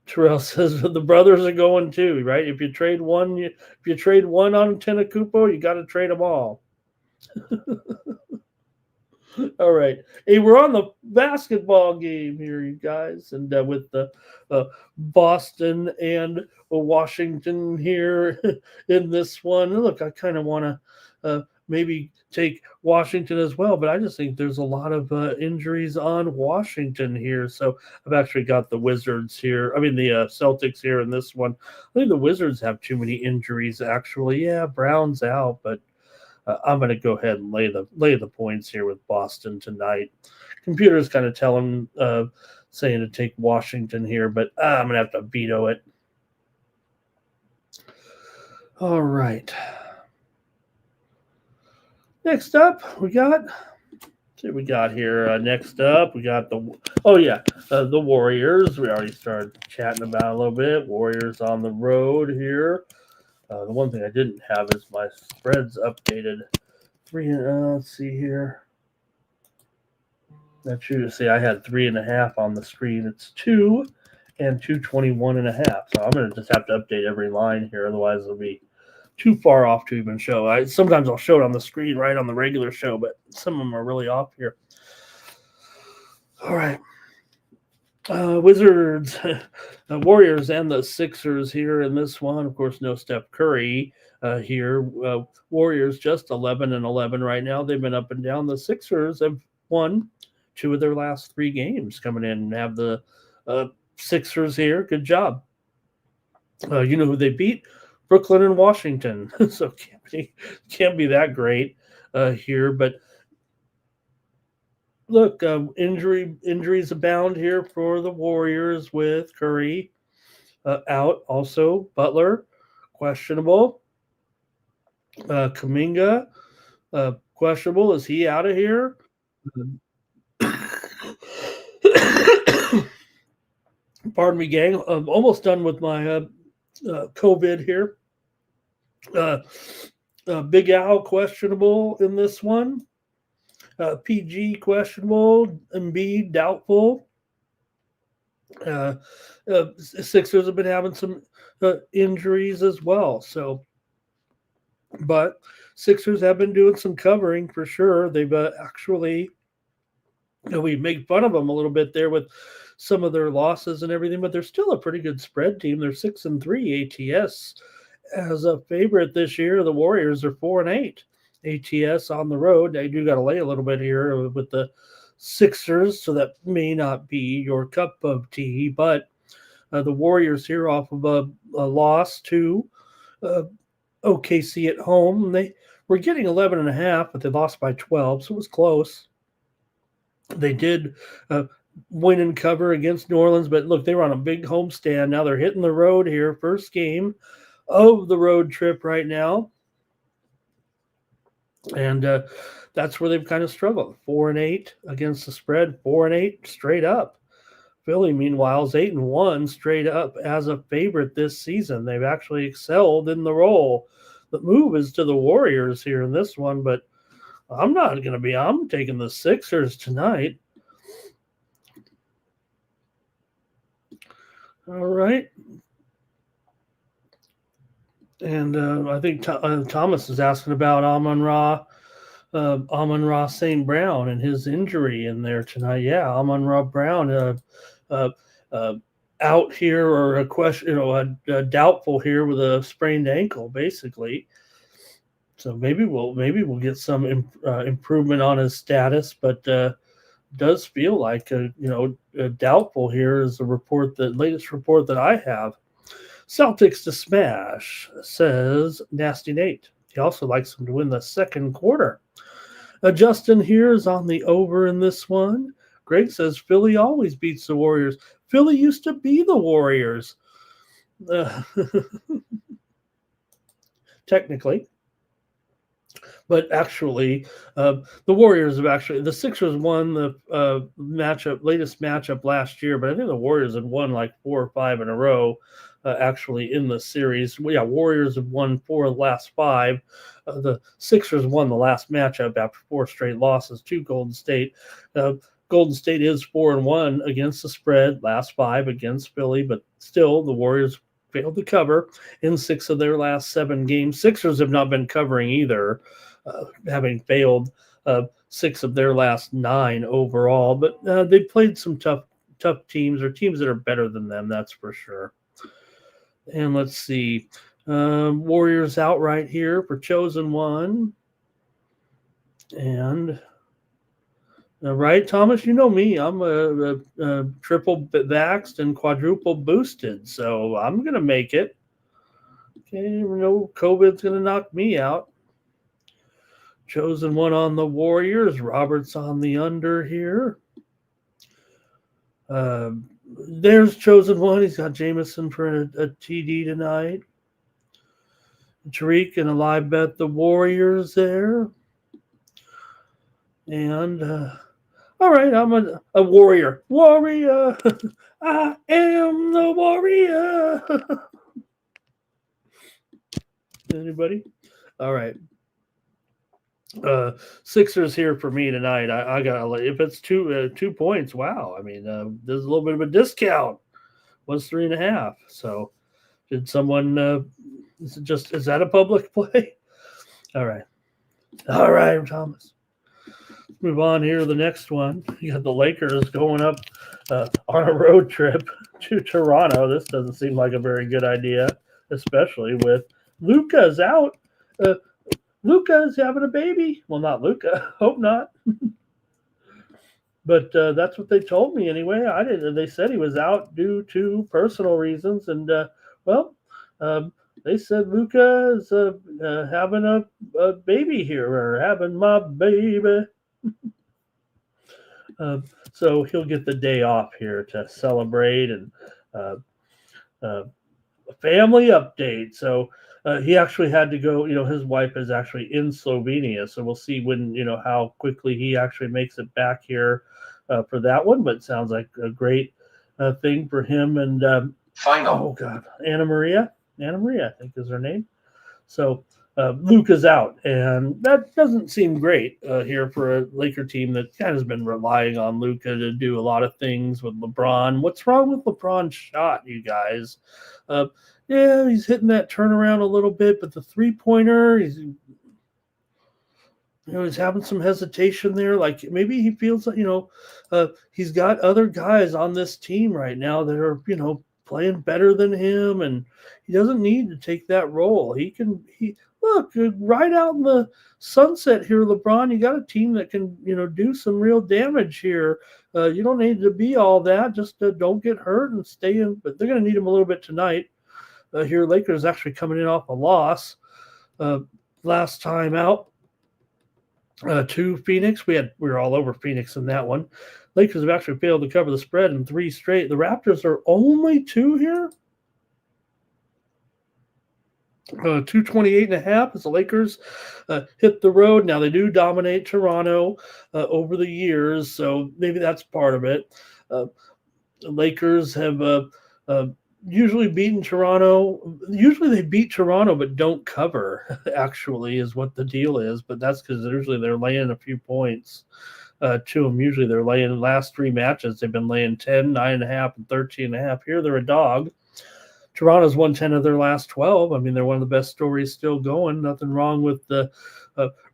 Terrell says the brothers are going too, right? If you trade one on Tenacupo, you got to trade them all. All right. Hey, we're on the basketball game here, you guys, and with the Boston and Washington here in this one. Look, I kind of want to maybe take Washington as well, but I just think there's a lot of injuries on Washington here. So I've actually got the Wizards here. I mean, the Celtics here in this one. I think the Wizards have too many injuries, actually. Yeah, Brown's out, but I'm going to go ahead and lay the points here with Boston tonight. Computer's kind of saying to take Washington here, but I'm going to have to veto it. All right. Next up, we got here. Next up, we got the Warriors. We already started chatting about a little bit. Warriors on the road here. The one thing I didn't have is my spreads updated. Let's see here. That should say I had 3.5 on the screen. It's 2 and 221.5. So I'm going to just have to update every line here. Otherwise, it'll be too far off to even show. Sometimes I'll show it on the screen right on the regular show, but some of them are really off here. All right. Wizards, Warriors, and the Sixers here in this one. Of course, no Steph Curry here. Warriors just 11-11 right now. They've been up and down. The Sixers have won 2 of their last 3 games coming in and have the Sixers here. Good job. You know who they beat? Brooklyn and Washington. So can't be that great here, but look, injuries abound here for the Warriors with Curry out. Also, Butler, questionable. Kuminga, questionable. Is he out of here? Pardon me, gang. I'm almost done with my COVID here. Big Al, questionable in this one. PG questionable, Embiid doubtful. Sixers have been having some injuries as well. So, but Sixers have been doing some covering for sure. They've actually, we make fun of them a little bit there with some of their losses and everything, but they're still a pretty good spread team. They're 6-3 ATS as a favorite this year. The Warriors are 4-8. ATS on the road. I do got to lay a little bit here with the Sixers, so that may not be your cup of tea, but the Warriors here off of a loss to OKC at home. They were getting 11.5, but they lost by 12, so it was close. They did win and cover against New Orleans, but look, they were on a big homestand. Now they're hitting the road here. First game of the road trip right now. And that's where they've kind of struggled. 4-8 against the spread, 4-8 straight up. Philly, meanwhile, is 8-1 straight up as a favorite this season. They've actually excelled in the role. The move is to the Warriors here in this one, but I'm taking the Sixers tonight. All right. And I think Thomas is asking about Amon-Ra St. Brown and his injury in there tonight. Yeah, Amon-Ra Brown out here, or a question, doubtful here with a sprained ankle, basically. So maybe we'll get some improvement on his status, but does feel like doubtful here is the latest report that I have. Celtics to smash, says Nasty Nate. He also likes them to win the second quarter. Justin here is on the over in this one. Greg says Philly always beats the Warriors. Philly used to be the Warriors. Technically. But actually, the Warriors have the Sixers won the latest matchup last year, but I think the Warriors had won like 4 or 5 in a row. Actually, in the series, well, yeah, Warriors have won 4 of the last 5. The Sixers won the last matchup after 4 straight losses to Golden State. Golden State is 4-1 against the spread, last 5 against Philly, but still the Warriors failed to cover in 6 of their last 7 games. Sixers have not been covering either, having failed 6 of their last 9 overall. But they've played some tough teams, or teams that are better than them, that's for sure. And let's see. Warriors out right here for chosen one. And right, Thomas, you know me. I'm a triple vaxxed and quadruple boosted, so I'm going to make it. Okay, no COVID's going to knock me out. Chosen one on the Warriors. Roberts on the under here. There's chosen one. He's got Jameson for a TD tonight. Tariq and a live bet the Warriors there. And all right, I'm a warrior. Warrior. I am the warrior. Anybody? All right. Sixers here for me tonight. I got, if it's 2 points, wow. I mean, there's a little bit of a discount. Was 3.5. So did someone is that a public play? All right, Thomas. Move on here to the next one. You got the Lakers going up on a road trip to Toronto. This doesn't seem like a very good idea, especially with Luka's out. Luka's having a baby. Well, not Luka. Hope not. But that's what they told me anyway. I didn't. They said he was out due to personal reasons, and they said Luka is having a baby here, or having my baby. So he'll get the day off here to celebrate and a family update. So he actually had to go. His wife is actually in Slovenia, so we'll see when how quickly he actually makes it back here for that one. But it sounds like a great thing for him. And final. Oh God, Anna Maria, I think is her name. So Luka's out, and that doesn't seem great here for a Laker team that kind of has been relying on Luka to do a lot of things with LeBron. What's wrong with LeBron's shot, you guys? Yeah, he's hitting that turnaround a little bit, but the three-pointer, he's having some hesitation there. Like maybe he feels like, he's got other guys on this team right now that are, playing better than him, and he doesn't need to take that role. He look right out in the sunset here, LeBron. You got a team that can, do some real damage here. You don't need to be all that. Just don't get hurt and stay in. But they're going to need him a little bit tonight. Here, Lakers actually coming in off a loss last time out to Phoenix. We were all over Phoenix in that one. Lakers have actually failed to cover the spread in 3 straight. The Raptors are only 2 here. 228.5 as the Lakers hit the road. Now they do dominate Toronto over the years, so maybe that's part of it. The Lakers have usually beaten Toronto. Usually they beat Toronto but don't cover, actually, is what the deal is. But that's because usually they're laying a few points to them. Usually they're laying the last 3 matches. They've been laying 10, 9.5, and 13.5. Here they're a dog. Toronto's won 10 of their last 12. I mean, they're one of the best stories still going. Nothing wrong with the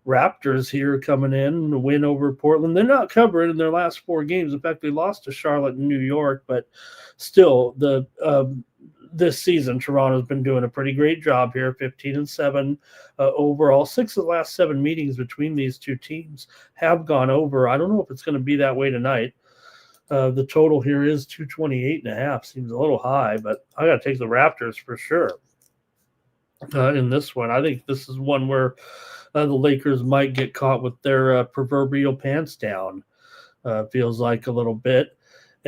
Raptors here coming in, a win over Portland. They're not covering in their last 4 games. In fact, they lost to Charlotte and New York, but still, this season, Toronto's been doing a pretty great job here, 15-7 overall. 6 of the last 7 meetings between these 2 teams have gone over. I don't know if it's going to be that way tonight. The total here is 228.5. Seems a little high, but I got to take the Raptors for sure in this one. I think this is one where the Lakers might get caught with their proverbial pants down, feels like a little bit.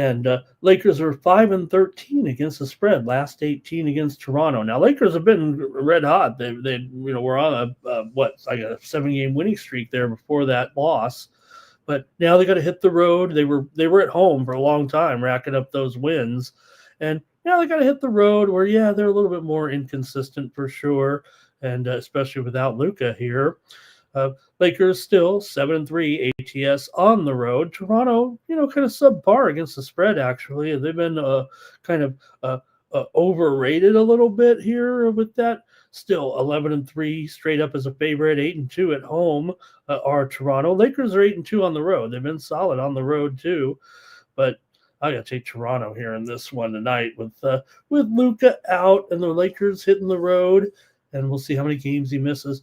And Lakers are 5-13 against the spread. Last 18 against Toronto. Now Lakers have been red hot. They were on like a 7-game winning streak there before that loss. But now they got to hit the road. They were at home for a long time, racking up those wins, and now they got to hit the road. Where they're a little bit more inconsistent for sure, and especially without Luka here. Lakers still 7-3 ATS on the road. Toronto, kind of subpar against the spread. Actually, they've been kind of overrated a little bit here with that. Still 11-3 straight up as a favorite, 8-2 at home are Toronto. Lakers are 8-2 on the road. They've been solid on the road too, but I got to take Toronto here in this one tonight with Luka out and the Lakers hitting the road, and we'll see how many games he misses.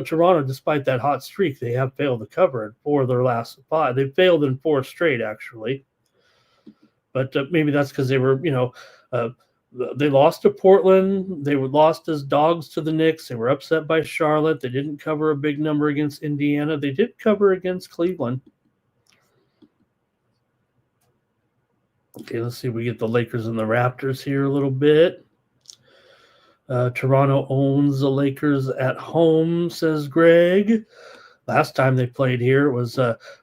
Toronto, despite that hot streak, they have failed to cover in 4 of their last 5. They failed in 4 straight actually, but maybe that's because they were they lost to Portland. They were lost as dogs to the Knicks. They were upset by Charlotte. They didn't cover a big number against Indiana. They did cover against Cleveland. Okay, let's see if we get the Lakers and the Raptors here a little bit. Toronto owns the Lakers at home, says Greg. Last time they played here, it was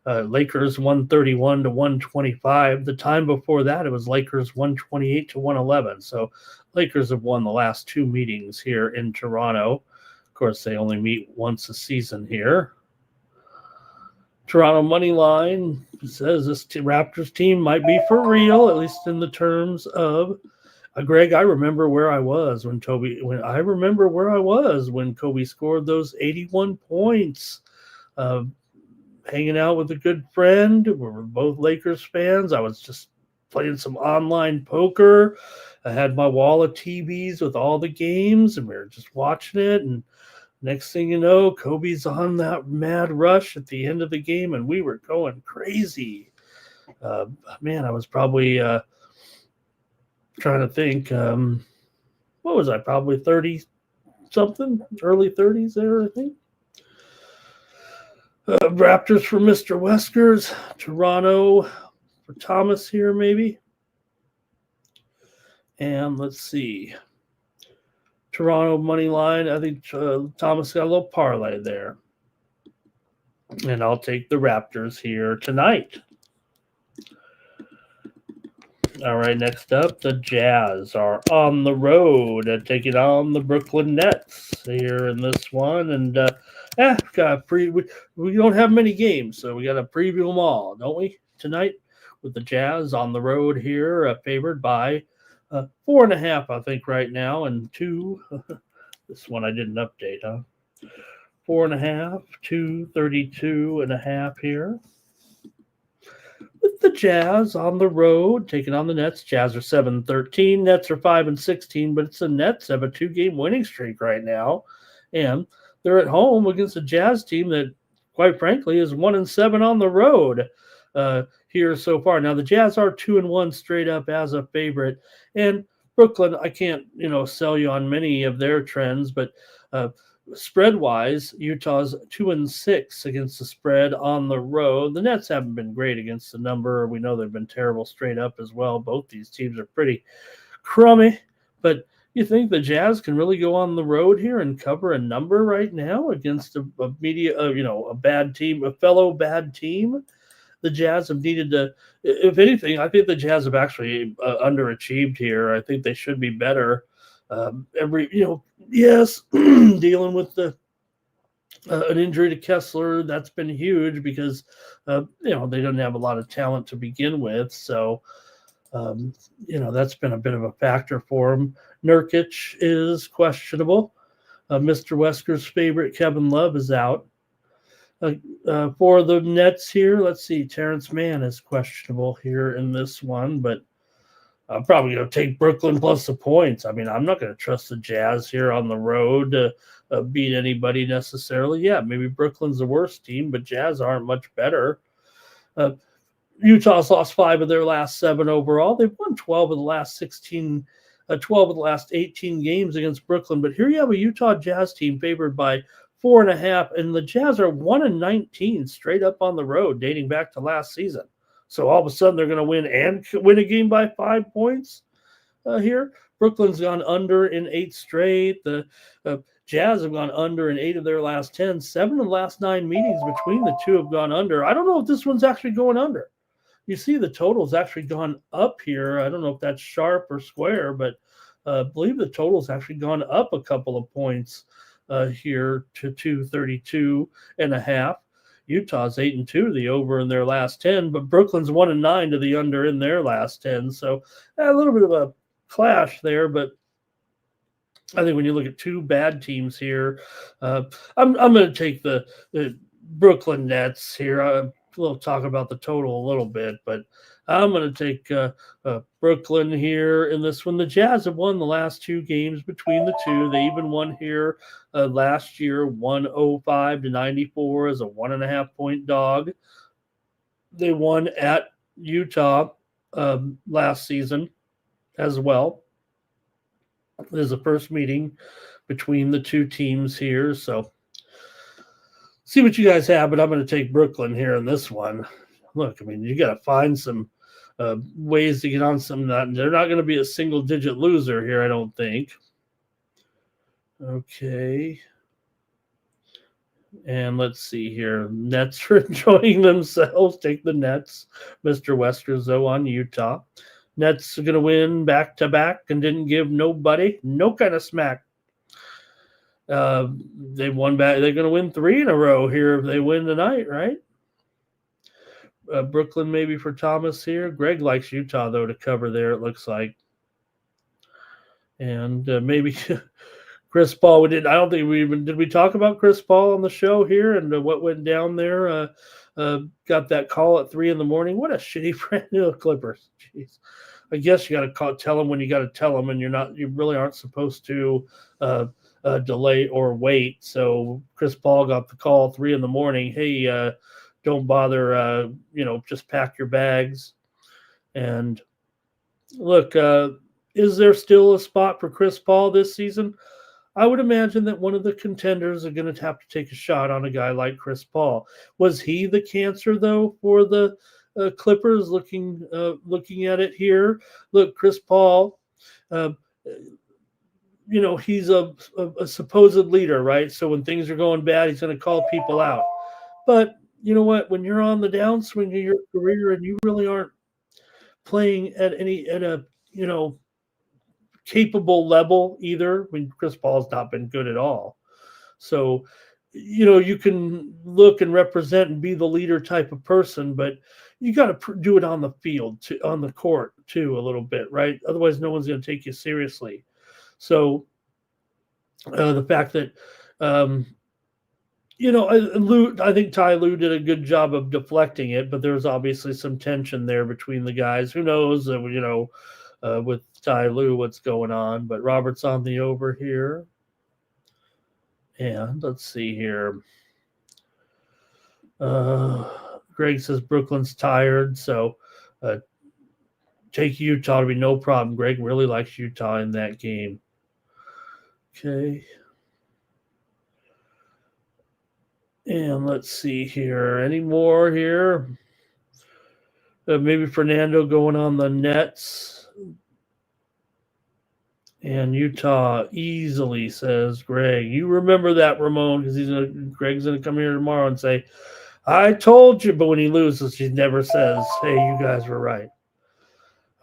Lakers 131-125. The time before that, it was Lakers 128-111. So Lakers have won the last 2 meetings here in Toronto. Of course, they only meet once a season here. Toronto money line says this Raptors team might be for real, at least in the terms of Greg. I remember where I was when Kobe scored those 81 points. Hanging out with a good friend. We were both Lakers fans. I was just playing some online poker. I had my wall of TVs with all the games, and we were just watching it. And next thing you know, Kobe's on that mad rush at the end of the game, and we were going crazy. Man, I was probably trying to think. What was I? Probably 30-something, early 30s there, I think. Raptors for Mr. Weskers. Toronto for Thomas here, maybe. And let's see. Toronto money line. I think Thomas got a little parlay there. And I'll take the Raptors here tonight. All right, next up, the Jazz are on the road taking on the Brooklyn Nets here in this one. And we don't have many games, so we got to preview them all, don't we, tonight? With the Jazz on the road here, favored by 4.5, I think, right now, and 2. This one I didn't update, huh? 4.5, 232.5 here. With the Jazz on the road, taking on the Nets. Jazz are 7-13. Nets are 5-16, but it's the Nets have a 2-game winning streak right now. And they're at home against a Jazz team that, quite frankly, is 1-7 on the road here so far. Now, the Jazz are 2-1 straight up as a favorite. And Brooklyn, I can't, sell you on many of their trends, but spread-wise, Utah's 2-6 against the spread on the road. The Nets haven't been great against the number. We know they've been terrible straight up as well. Both these teams are pretty crummy. But you think the Jazz can really go on the road here and cover a number right now against a bad team, a fellow bad team? The Jazz have needed to, if anything, I think the Jazz have actually underachieved here. I think they should be better. Yes, dealing with an injury to Kessler, that's been huge because, they don't have a lot of talent to begin with. So, that's been a bit of a factor for him. Nurkic is questionable. Mr. Wesker's favorite, Kevin Love, is out. For the Nets here, let's see, Terrence Mann is questionable here in this one, but I'm probably going to take Brooklyn plus the points. I mean, I'm not going to trust the Jazz here on the road to beat anybody necessarily. Yeah, maybe Brooklyn's the worst team, but Jazz aren't much better. Utah's lost 5 of their last 7 overall. They've won 12 of the last 18 games against Brooklyn. But here you have a Utah Jazz team favored by 4.5, and the Jazz are 1-19 straight up on the road, dating back to last season. So all of a sudden they're going to win a game by 5 points here. Brooklyn's gone under in 8 straight. The Jazz have gone under in 8 of their last 10. 7 of the last 9 meetings between the two have gone under. I don't know if this one's actually going under. You see the total's actually gone up here. I don't know if that's sharp or square, but I believe the total's actually gone up a couple of points here to 232.5. Utah's 8-2, the over in their last 10, but Brooklyn's 1-9 to the under in their last 10. So a little bit of a clash there, but I think when you look at two bad teams here, I'm going to take the Brooklyn Nets here. We'll talk about the total a little bit, but I'm going to take Brooklyn here in this one. The Jazz have won the last 2 games between the two. They even won here last year, 105-94 as a 1.5-point dog. They won at Utah last season as well. This is the first meeting between the two teams here, so see what you guys have, but I'm going to take Brooklyn here in this one. Look, I mean, you got to find some ways to get on some of that. They're not going to be a single-digit loser here, I don't think. Okay. And let's see here. Nets are enjoying themselves. Take the Nets. Mr. Westerzo on Utah. Nets are going to win back-to-back and didn't give nobody no kind of smack. They won back. They're going to win 3 in a row here if they win tonight, right? Brooklyn maybe for Thomas here. Greg likes Utah, though, to cover there, it looks like. And maybe Chris Paul. I don't think did we talk about Chris Paul on the show here and what went down there? Got that call at 3 a.m. What a shitty brand new Clippers. Jeez. I guess you got to tell them when you got to tell them, and you really aren't supposed to delay or wait. So Chris Paul got the call 3 a.m. Hey, don't bother. Just pack your bags. And look, is there still a spot for Chris Paul this season? I would imagine that one of the contenders are going to have to take a shot on a guy like Chris Paul. Was he the cancer, though, for the Clippers? Looking at it here, look, Chris Paul. He's a supposed leader, right? So when things are going bad, he's going to call people out. But you know what? When you're on the downswing of your career and you really aren't playing at a capable level either, when Chris Paul's not been good at all. So, you can look and represent and be the leader type of person, but you got to do it on the field, on the court too, a little bit, right? Otherwise, no one's going to take you seriously. So the fact that, I think Ty Lue did a good job of deflecting it, but there was obviously some tension there between the guys. Who knows, with Ty Lue, what's going on. But Robert's on the over here. And let's see here. Greg says Brooklyn's tired, so take Utah to be no problem. Greg really likes Utah in that game. Okay. And let's see here. Any more here? Maybe Fernando going on the Nets. And Utah easily, says Greg. You remember that, Ramon, because Greg's going to come here tomorrow and say, I told you. But when he loses, he never says, hey, you guys were right.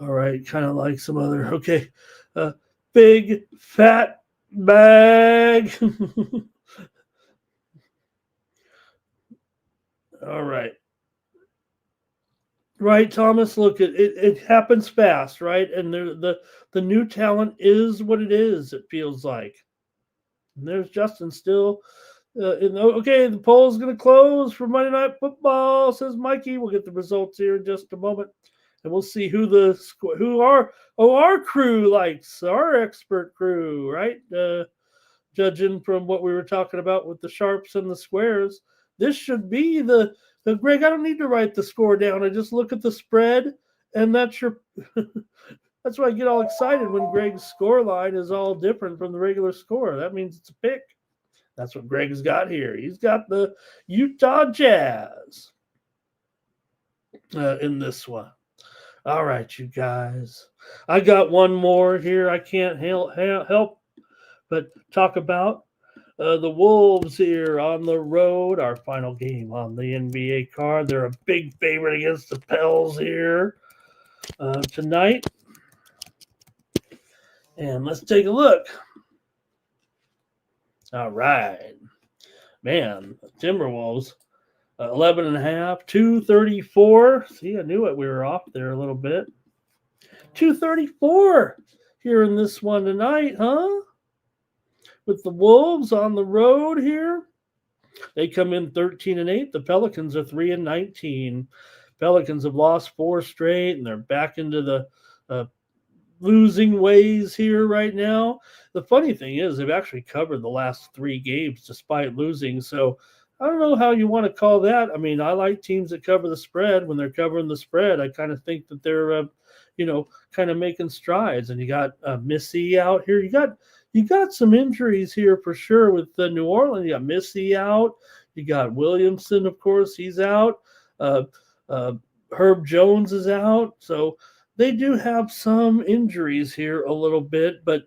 All right, kind of like some other. Okay. Big fat bag. All right. Right, Thomas. Look, it happens fast, right? And the new talent is what it is. It feels like. And there's Justin still. Okay, the poll's going to close for Monday Night Football, says Mikey. We'll get the results here in just a moment, and we'll see who our crew likes, our expert crew, right? Judging from what we were talking about with the sharps and the squares, this should be the Greg. I don't need to write the score down. I just look at the spread, and that's that's why I get all excited when Greg's score line is all different from the regular score. That means it's a pick. That's what Greg's got here. He's got the Utah Jazz. in this one. All right, you guys. I got one more here. I can't help but talk about the Wolves here on the road. Our final game on the NBA card. They're a big favorite against the Pels here tonight. And let's take a look. All right. Man, Timberwolves, 11 and a half, 234. See, I knew it. We were off there a little bit. 234 here in this one tonight, huh? With the Wolves on the road here. They come in 13 and 8. The Pelicans are 3 and 19. Pelicans have lost 4 straight, and they're back into the losing ways here right now. The funny thing is, they've actually covered the last 3 games despite losing. So I don't know how you want to call that. I mean, I like teams that cover the spread. When they're covering the spread, I kind of think that they're, kind of making strides. And you got Missy out here. You got some injuries here for sure with New Orleans. You got Missy out. You got Williamson, of course, he's out. Herb Jones is out. So they do have some injuries here a little bit, but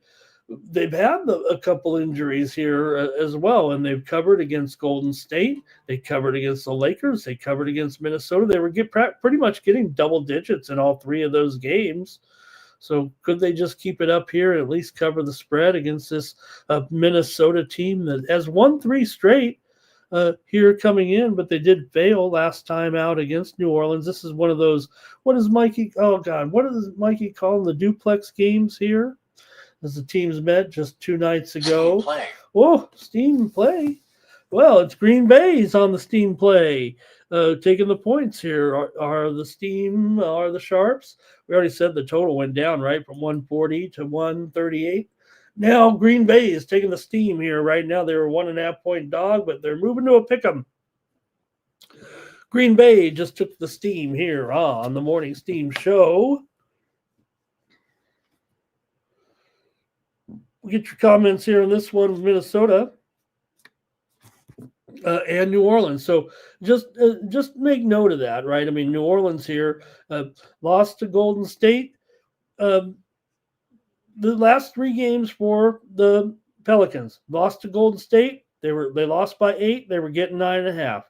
they've had a couple injuries here as well, and they've covered against Golden State. They covered against the Lakers. They covered against Minnesota. They were pretty much getting double digits in all 3 of those games. So could they just keep it up here and at least cover the spread against this Minnesota team that has won 3 straight here coming in, but they did fail last time out against New Orleans. This is one of those, what is Mikey calling the duplex games here? As the teams met just 2 nights ago. Steam play. Oh, steam play. Well, it's Green Bay's on the steam play. Taking the points here are the Sharps. We already said the total went down, right, from 140 to 138. Now Green Bay is taking the steam here right now. They were 1.5 point dog, but they're moving to a pick'em. Green Bay just took the steam here on the Morning Steam Show. We'll get your comments here on this one with Minnesota and New Orleans. So just make note of that, right? I mean, New Orleans here lost to Golden State. The last 3 games for the Pelicans lost to Golden State. They lost by 8. They were getting 9.5.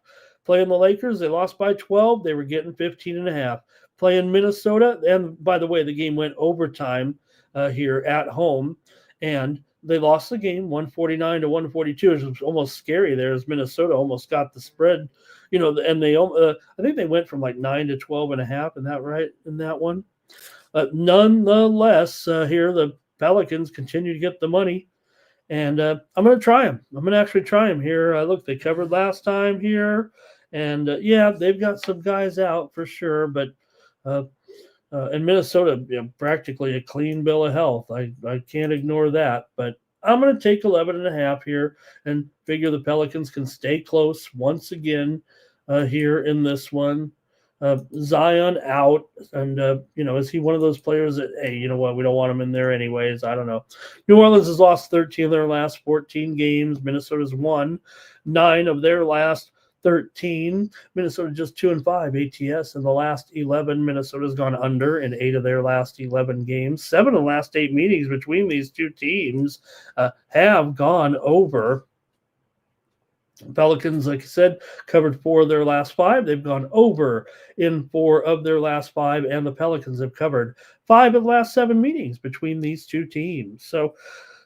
Playing the Lakers, they lost by 12. They were getting 15.5. Playing Minnesota, and by the way, the game went overtime here at home. And they lost the game 149 to 142. It was almost scary there as Minnesota almost got the spread, and they I think they went from like 9 to 12.5. In that one. Nonetheless, here the Pelicans continue to get the money, and I'm going to try them. I'm going to actually try them here. Look, they covered last time here, and they've got some guys out for sure, but and Minnesota, practically a clean bill of health. I can't ignore that, but I'm going to take 11.5 here and figure the Pelicans can stay close once again here in this one. Zion out, and is he one of those players that, hey, you know what, we don't want him in there anyways? I don't know. New Orleans has lost 13 of their last 14 games. Minnesota's won 9 of their last 13. Minnesota just 2-5 ATS in the last 11. Minnesota's gone under in 8 of their last 11 games. 7 of the last 8 meetings between these 2 teams have gone over. Pelicans, like I said, covered 4 of their last 5. They've gone over in 4 of their last 5, and the Pelicans have covered 5 of the last 7 meetings between these 2 teams. So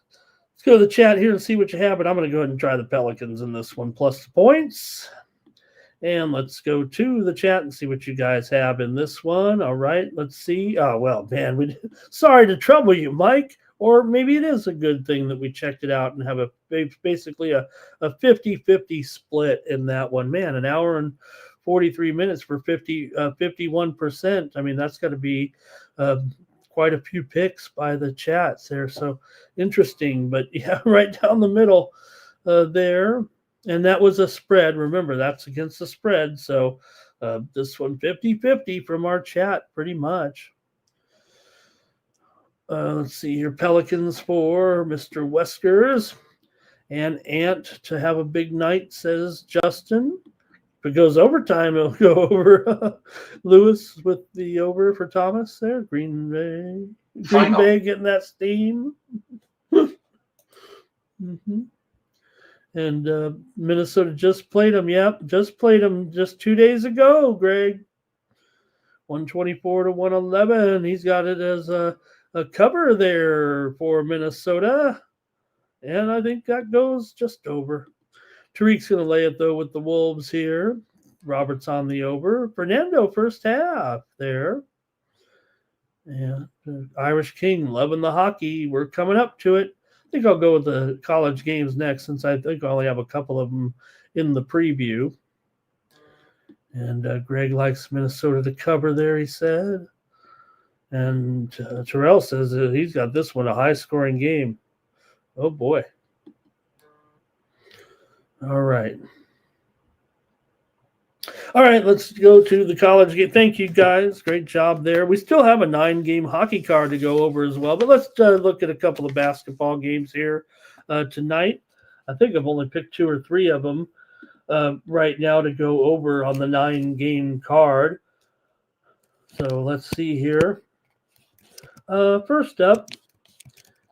let's go to the chat here and see what you have, but I'm going to go ahead and try the Pelicans in this one, plus the points. And let's go to the chat and see what you guys have in this one. All right, let's see. Oh, well, man, sorry to trouble you, Mike. Or maybe it is a good thing that we checked it out and have basically a 50-50 split in that one. Man, an hour and 43 minutes for 51%. I mean, that's got to be quite a few picks by the chats there. So interesting. But, yeah, right down the middle there. And that was a spread. Remember, that's against the spread. So this one 50-50 from our chat pretty much. Let's see here. Pelicans for Mr. Weskers. And Ant to have a big night, says Justin. it goes overtime, it'll go over. Lewis with the over for Thomas there. Green Bay. Green Bay getting that steam. Mm-hmm. And Minnesota just played them. Yep, just played them just 2 days ago, Greg. 124 to 111. He's got it as a cover there for Minnesota. And I think that goes just over. Tariq's going to lay it, though, with the Wolves here. Robert's on the over. Fernando, first half there. And Irish King, loving the hockey. We're coming up to it. I think I'll go with the college games next, since I think I only have a couple of them in the preview. And Greg likes Minnesota to cover there, he said. And Terrell says that he's got this one a high-scoring game. Oh, boy. All right. All right, let's go to the college game. Thank you, guys. Great job there. We still have a 9-game hockey card to go over as well, but let's look at a couple of basketball games here tonight. I think I've only picked 2 or 3 of them right now to go over on the 9-game card. So let's see here. First up,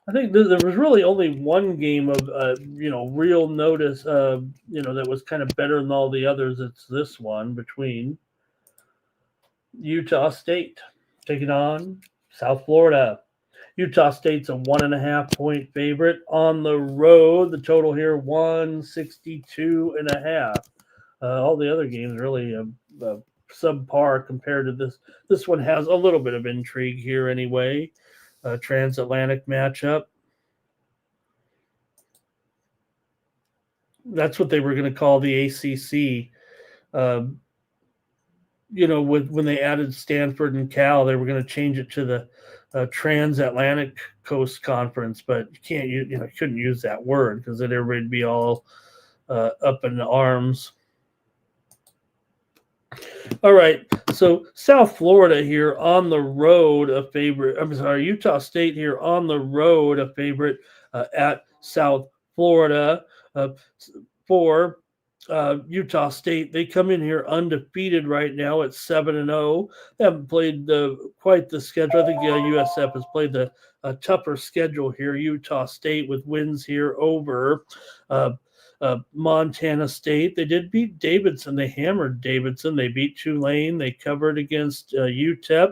I think there was really only one game of, real notice, that was kind of better than all the others. It's this one between Utah State taking on South Florida. Utah State's a 1.5-point favorite on the road. The total here, 162.5. All the other games really subpar compared to this. This one has a little bit of intrigue here anyway. Transatlantic matchup. That's what they were going to call the ACC. When they added Stanford and Cal, they were going to change it to the Transatlantic Coast Conference, but you couldn't use that word because then everybody'd be all up in arms. All right, so South Florida here on the road, a favorite. I'm sorry, Utah State here on the road, a favorite at South Florida. For Utah State, they come in here undefeated right now at 7-0. They haven't played quite the schedule. I think USF has played a tougher schedule here. Utah State with wins here over Montana State. They did beat Davidson. They hammered Davidson. They beat Tulane. They covered against UTEP.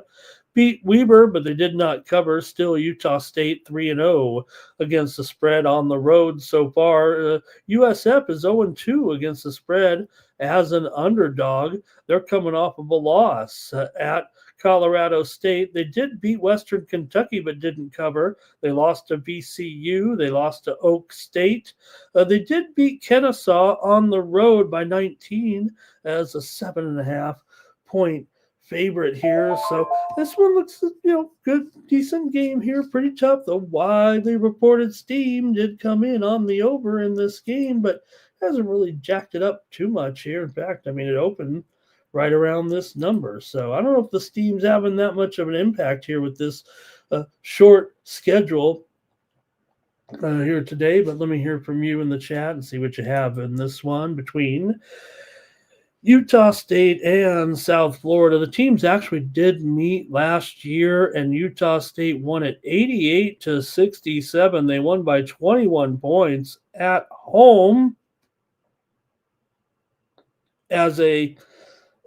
Beat Weber, but they did not cover. Still, Utah State 3-0 against the spread on the road so far. USF is 0-2 against the spread as an underdog. They're coming off of a loss at Colorado State. They did beat Western Kentucky, but didn't cover. They lost to VCU. They lost to Oak State. They did beat Kennesaw on the road by 19 as a 7.5-point favorite here. So this one looks, good, decent game here. Pretty tough. The widely reported steam did come in on the over in this game, but hasn't really jacked it up too much here. In fact, it opened right around this number. So I don't know if the steam's having that much of an impact here with this short schedule here today, but let me hear from you in the chat and see what you have in this one between Utah State and South Florida. The teams actually did meet last year, and Utah State won at 88-67. They won by 21 points at home as a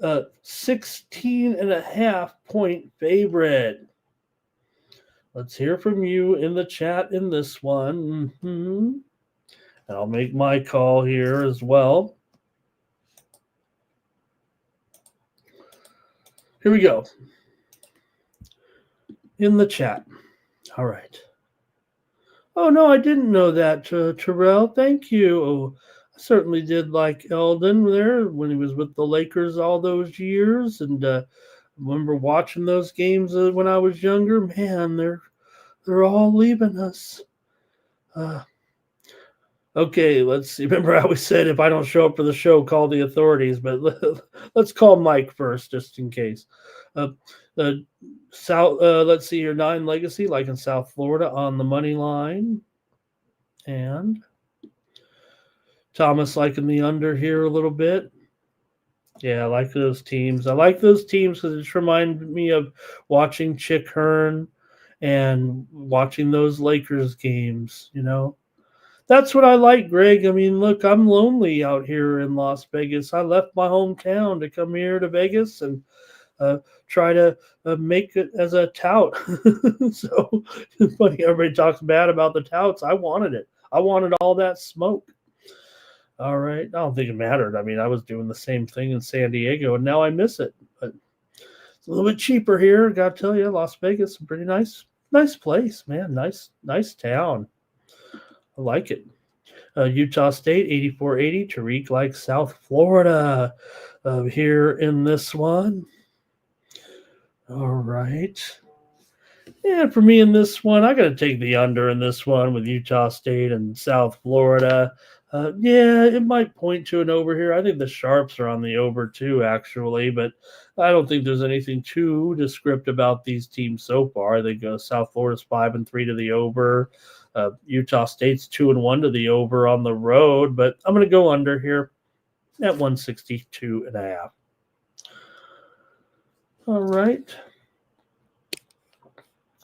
16.5-point favorite. Let's hear from you in the chat in this one. And I'll make my call here as well. Here we go. In the chat. All right. Oh, no, I didn't know that, Terrell. Thank you. Oh, I certainly did like Eldon there when he was with the Lakers all those years. And I remember watching those games when I was younger. Man, they're all leaving us. Okay, let's see. Remember, I always said if I don't show up for the show, call the authorities. But let's call Mike first, just in case. Let's see here. 9 Legacy, like in South Florida, on the money line. And Thomas liking the under here a little bit. Yeah, I like those teams. I like those teams because it just reminded me of watching Chick Hearn and watching those Lakers games. That's what I like, Greg. I mean, look, I'm lonely out here in Las Vegas. I left my hometown to come here to Vegas and uh, try to make it as a tout. So it's funny, everybody talks bad about the touts. I wanted it. I wanted all that smoke. All right. I don't think it mattered. I mean, I was doing the same thing in San Diego, and now I miss it. But it's a little bit cheaper here. Got to tell you, Las Vegas, a pretty nice place, man. Nice town. I like it. Utah State, 8480. Tariq likes South Florida here in this one. All right. And for me in this one, I got to take the under in this one with Utah State and South Florida. Yeah, it might point to an over here. I think the Sharps are on the over too, actually, but I don't think there's anything too descriptive about these teams so far. I think South Florida's 5-3 to the over. Utah State's 2-1 to the over on the road, but I'm going to go under here at 162.5. All right.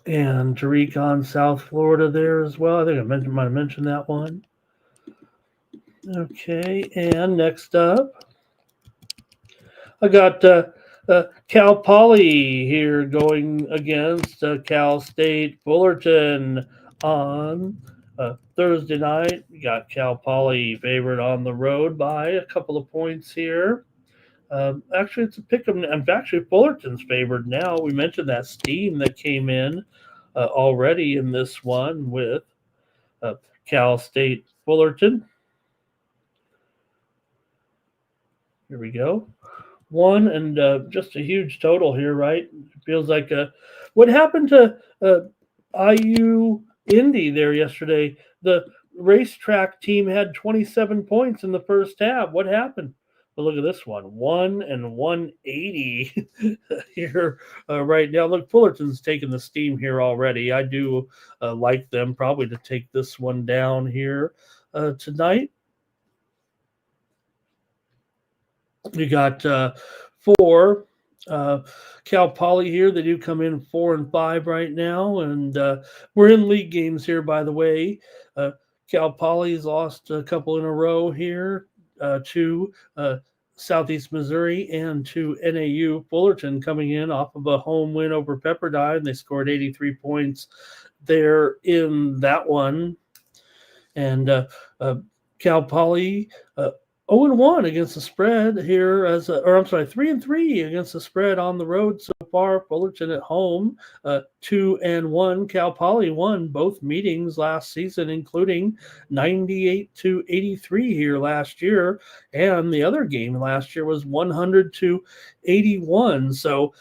And Tariq on South Florida there as well. I think might have mentioned that one. Okay, and next up, I got Cal Poly here going against Cal State Fullerton on Thursday night. We got Cal Poly favored on the road by a couple of points here. Actually, it's a pick 'em. And actually, Fullerton's favored now. We mentioned that steam that came in already in this one with Cal State Fullerton. Here we go. One and just a huge total here, right? It feels like what happened to IU Indy there yesterday? The racetrack team had 27 points in the first half. What happened? But look at this one, 1-180 here right now. Look, Fullerton's taking the steam here already. I do like them probably to take this one down here tonight. You got four Cal Poly here. They do come in 4-5 right now, and we're in league games here. By the way, Cal Poly's lost a couple in a row here to Southeast Missouri and to NAU. Fullerton coming in off of a home win over Pepperdine. They scored 83 points there in that one, and Cal Poly 0-1 against the spread here, 3-3 against the spread on the road so far. Fullerton at home, 2-1. Cal Poly won both meetings last season, including 98-83 here last year, and the other game last year was 100-81. So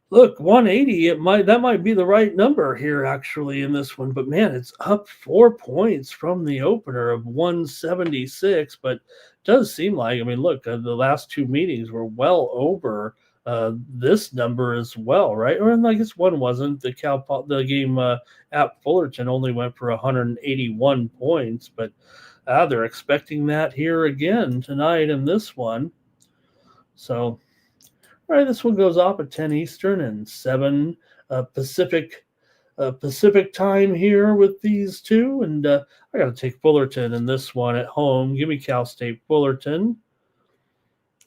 look, 180, that might be the right number here actually in this one, but man, it's up 4 points from the opener of 176, but it does seem like, I mean, look, the last two meetings were well over this number as well, right? Or I guess one wasn't. The game at Fullerton only went for 181 points, but they're expecting that here again tonight in this one. So all right, this one goes off at 10 Eastern and 7 Pacific time here with these two. And I got to take Fullerton in this one at home. Give me Cal State Fullerton.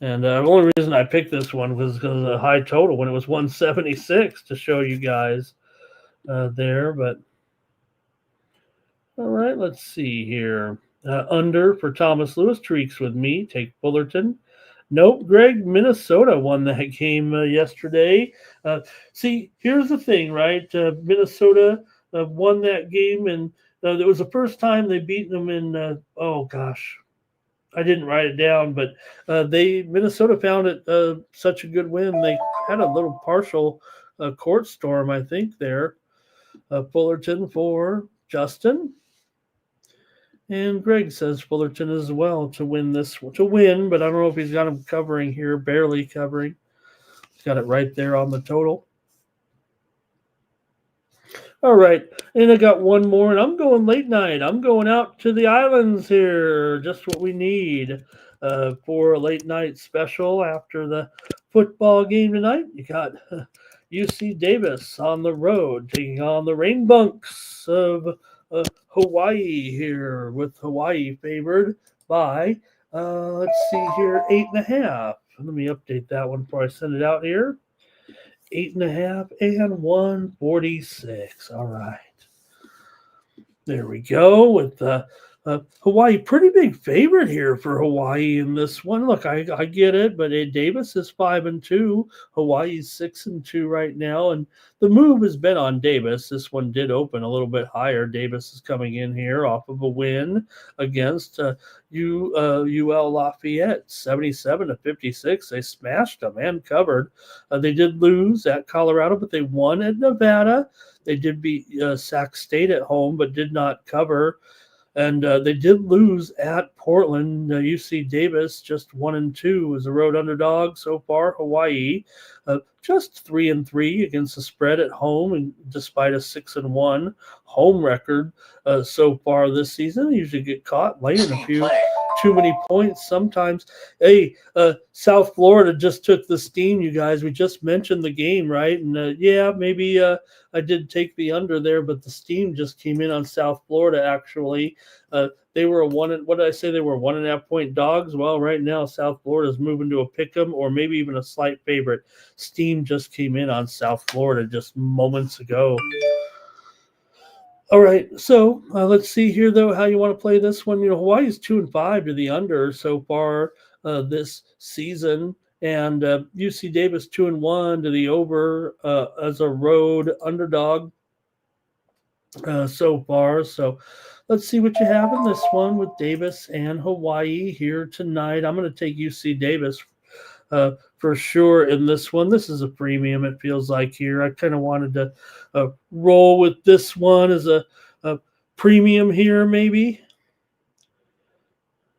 And the only reason I picked this one was because of the high total when it was 176 to show you guys there. But all right, let's see here. Under for Thomas Lewis. Tariq's with me. Take Fullerton. Nope, Greg, Minnesota won that game yesterday. See, here's the thing, right? Minnesota won that game, and it was the first time they beat them in, oh gosh, I didn't write it down, but Minnesota found it such a good win. They had a little partial court storm, I think, there. Fullerton for Justin. And Greg says Fullerton as well to win, but I don't know if he's got him covering here, barely covering. He's got it right there on the total. All right, and I got one more, and I'm going late night. I'm going out to the islands here, just what we need. for a late night special after the football game tonight. You got UC Davis on the road taking on the Rainbunks of Hawaii here, with Hawaii favored by, let's see here, 8.5. Let me update that one before I send it out here. 8.5 and 146. All right. There we go with Hawaii. Pretty big favorite here for Hawaii in this one. Look, I get it, but Davis is 5-2. Hawaii's 6-2 right now, and the move has been on Davis. This one did open a little bit higher. Davis is coming in here off of a win against UL Lafayette, 77-56. They smashed them and covered. They did lose at Colorado, but they won at Nevada. They did beat Sac State at home, but did not cover. And they did lose at Portland. UC Davis just 1-2 as a road underdog so far. Hawaii just 3-3 against the spread at home, and despite a 6-1 home record so far this season. They usually get caught laying a few too many points sometimes. Hey, South Florida just took the steam, you guys. We just mentioned the game, right? And yeah, maybe I did take the under there, but the steam just came in on South Florida, actually. They were what did I say? They were 1.5 point dogs. Well, right now, South Florida is moving to a pick 'em or maybe even a slight favorite. Steam just came in on South Florida just moments ago. All right, so let's see here, though, how you want to play this one. Hawaii's 2-5 to the under so far this season, and UC Davis 2-1 to the over as a road underdog so far. So let's see what you have in this one with Davis and Hawaii here tonight. I'm going to take UC Davis for sure in this one. This is a premium, it feels like here. I kind of wanted to roll with this one as a premium here, maybe.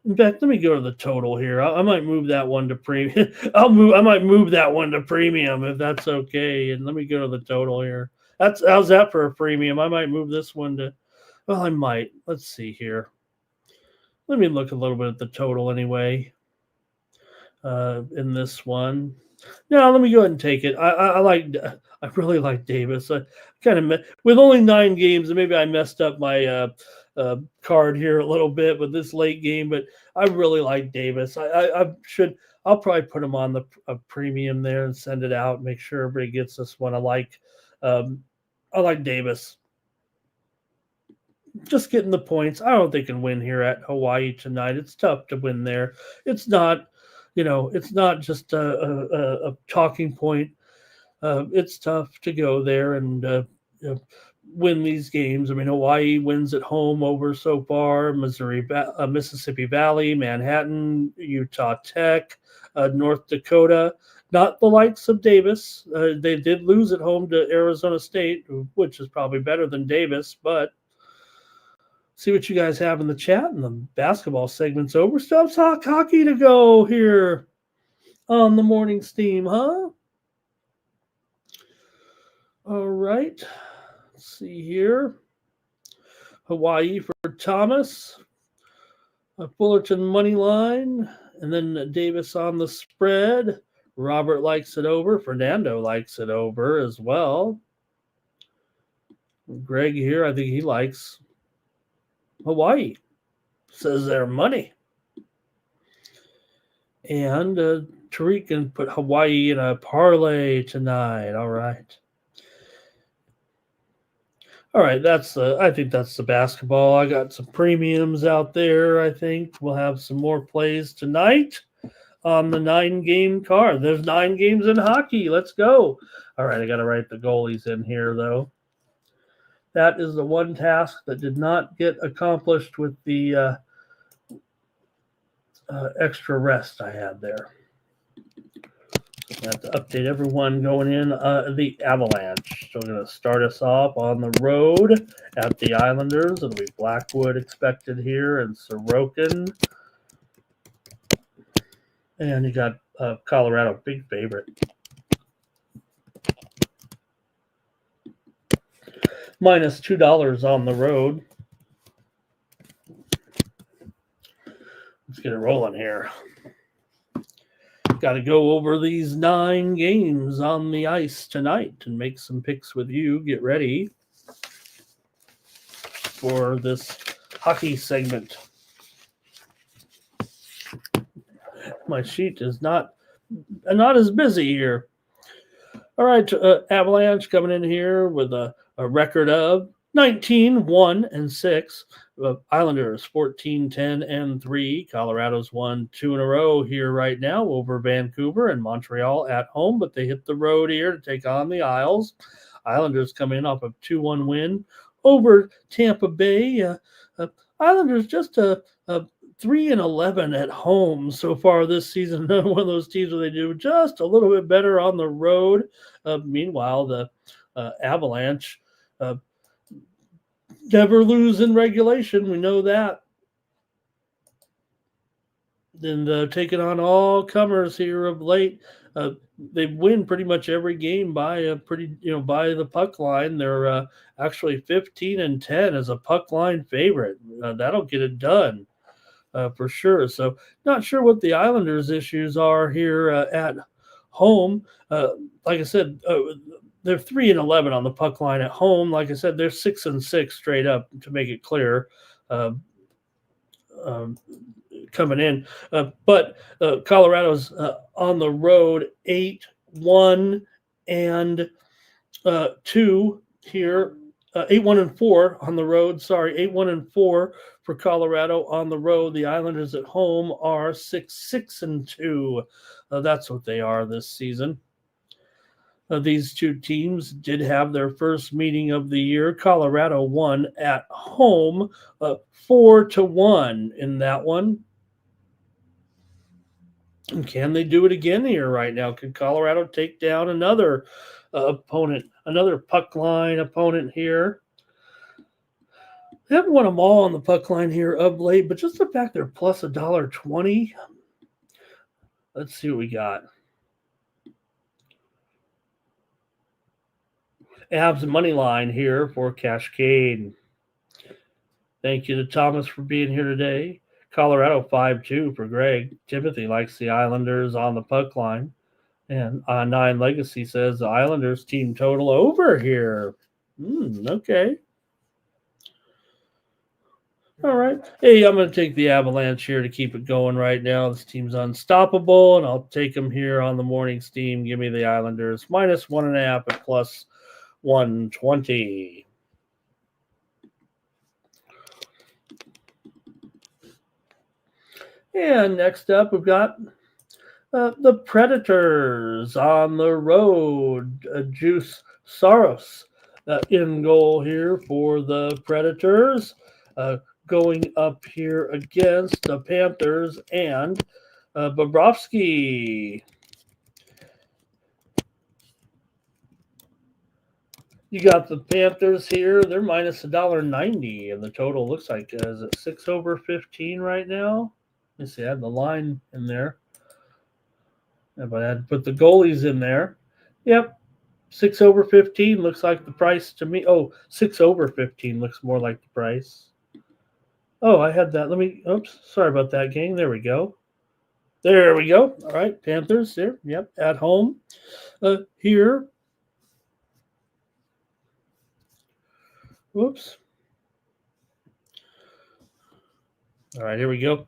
In fact, let me go to the total here. I might move that one to premium. I might move that one to premium if that's okay. And let me go to the total here. How's that for a premium? I might move this one to. Well, I might. Let's see here. Let me look a little bit at the total anyway. In this one. No, let me go ahead and take it. I really like Davis. I kind of with only 9 games, and maybe I messed up my card here a little bit with this late game, but I really like Davis. I'll probably put him on the premium there and send it out. Make sure everybody gets this one. I like Davis. Just getting the points. I don't think they can win here at Hawaii tonight. It's tough to win there. It's not. It's not just a talking point. It's tough to go there and win these games. I mean, Hawaii wins at home over so far. Mississippi Valley, Manhattan, Utah Tech, North Dakota. Not the likes of Davis. They did lose at home to Arizona State, which is probably better than Davis, but see what you guys have in the chat, and the basketball segment's over. Stuff's hockey to go here on the morning steam, huh? All right. Let's see here. Hawaii for Thomas. Fullerton money line. And then Davis on the spread. Robert likes it over. Fernando likes it over as well. Greg here, I think he likes Hawaii. Says they're money. And Tariq can put Hawaii in a parlay tonight. All right. All right, I think that's the basketball. I got some premiums out there. I think we'll have some more plays tonight on the 9-game card. There's 9 games in hockey. Let's go. All right, I got to write the goalies in here, though. That is the one task that did not get accomplished with the extra rest I had there. I have to update everyone going in the Avalanche. So we're going to start us off on the road at the Islanders. It'll be Blackwood expected here and Sorokin. And you got Colorado, big favorite. Minus $2 on the road. Let's get it rolling here. Got to go over these 9 games on the ice tonight and make some picks with you. Get ready for this hockey segment. My sheet is not as busy here. All right, Avalanche coming in here with a record of 19-1-6. Islanders 14-10-3. Colorado's won 2 in a row here right now over Vancouver and Montreal at home, but they hit the road here to take on the Isles. Islanders coming in off a 2-1 win over Tampa Bay. Islanders just a 3-11 at home so far this season. One of those teams where they do just a little bit better on the road. Meanwhile, the Avalanche never lose in regulation. We know that. Then taking on all comers here of late. They win pretty much every game by by the puck line. They're actually 15-10 as a puck line favorite. That'll get it done. For sure. So not sure what the Islanders' issues are here at home. Like I said, they're 3-11 on the puck line at home. Like I said, they're 6-6 straight up, to make it clear, coming in. But Colorado's on the road 8-1-2 here. 8-1-4 on the road. 8-1-4 for Colorado on the road. The Islanders at home are 6-6-2. That's what they are this season. These two teams did have their first meeting of the year. Colorado won at home 4-1 in that one. And can they do it again here right now? Can Colorado take down another opponent, another puck line opponent here? They haven't won them all on the puck line here of late, but just the fact they're plus $1.20. Let's see what we got. Avs money line here for Cascade. Thank you to Thomas for being here today. Colorado 5-2 for Greg. Timothy likes the Islanders on the puck line. And Nine Legacy says the Islanders team total over here. Okay. All right. Hey, I'm going to take the Avalanche here to keep it going right now. This team's unstoppable, and I'll take them here on the morning steam. Give me the Islanders minus 1.5 at plus 120. And next up, we've got the Predators on the road. Juice Saros in goal here for the Predators. Going up here against the Panthers and Bobrovsky. You got the Panthers here. They're minus $1.90, and the total looks like is it 6/15 right now? Let me see. I had the line in there. But I had to put the goalies in there. Yep. 6/15 looks like the price to me. Oh, 6/15 looks more like the price. Oh, I had that. Oops. Sorry about that, gang. There we go. All right. Panthers there. Yep. At home. Here. Whoops. All right, here we go.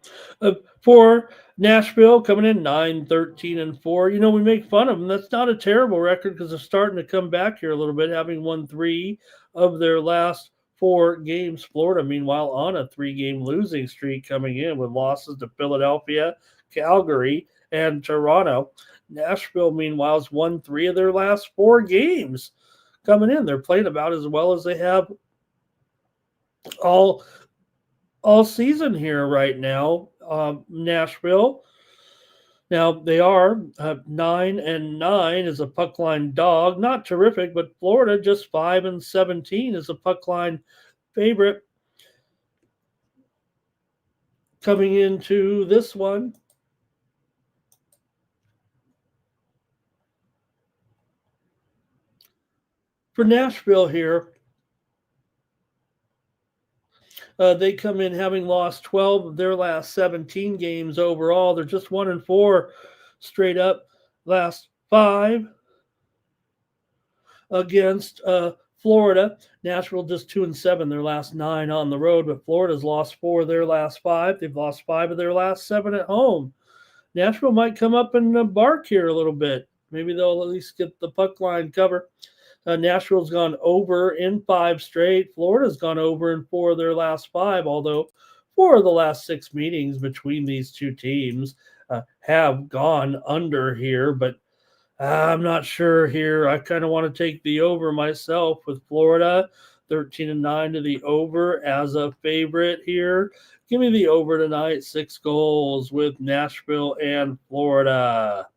For Nashville, coming in 9-13-4. We make fun of them. That's not a terrible record because they're starting to come back here a little bit, having won 3 of their last 4 games. Florida, meanwhile, on a 3-game losing streak, coming in with losses to Philadelphia, Calgary, and Toronto. Nashville, meanwhile, has won 3 of their last 4 games. Coming in, they're playing about as well as they have all season here right now. Nashville. Now they are 9-9 as a puck line dog. Not terrific, but Florida just 5-17 as a puck line favorite. Coming into this one. For Nashville here, They come in having lost 12 of their last 17 games overall. They're just 1-4 straight up last 5 against Florida. Nashville just 2-7 their last 9 on the road, but Florida's lost 4 of their last 5. They've lost 5 of their last 7 at home. Nashville might come up and bark here a little bit. Maybe they'll at least get the puck line cover. Nashville's gone over in 5 straight. Florida's gone over in 4 of their last 5, although 4 of the last 6 meetings between these two teams have gone under here, but I'm not sure here. I kind of want to take the over myself with Florida. 13-9 to the over as a favorite here. Give me the over tonight. 6 goals with Nashville and Florida.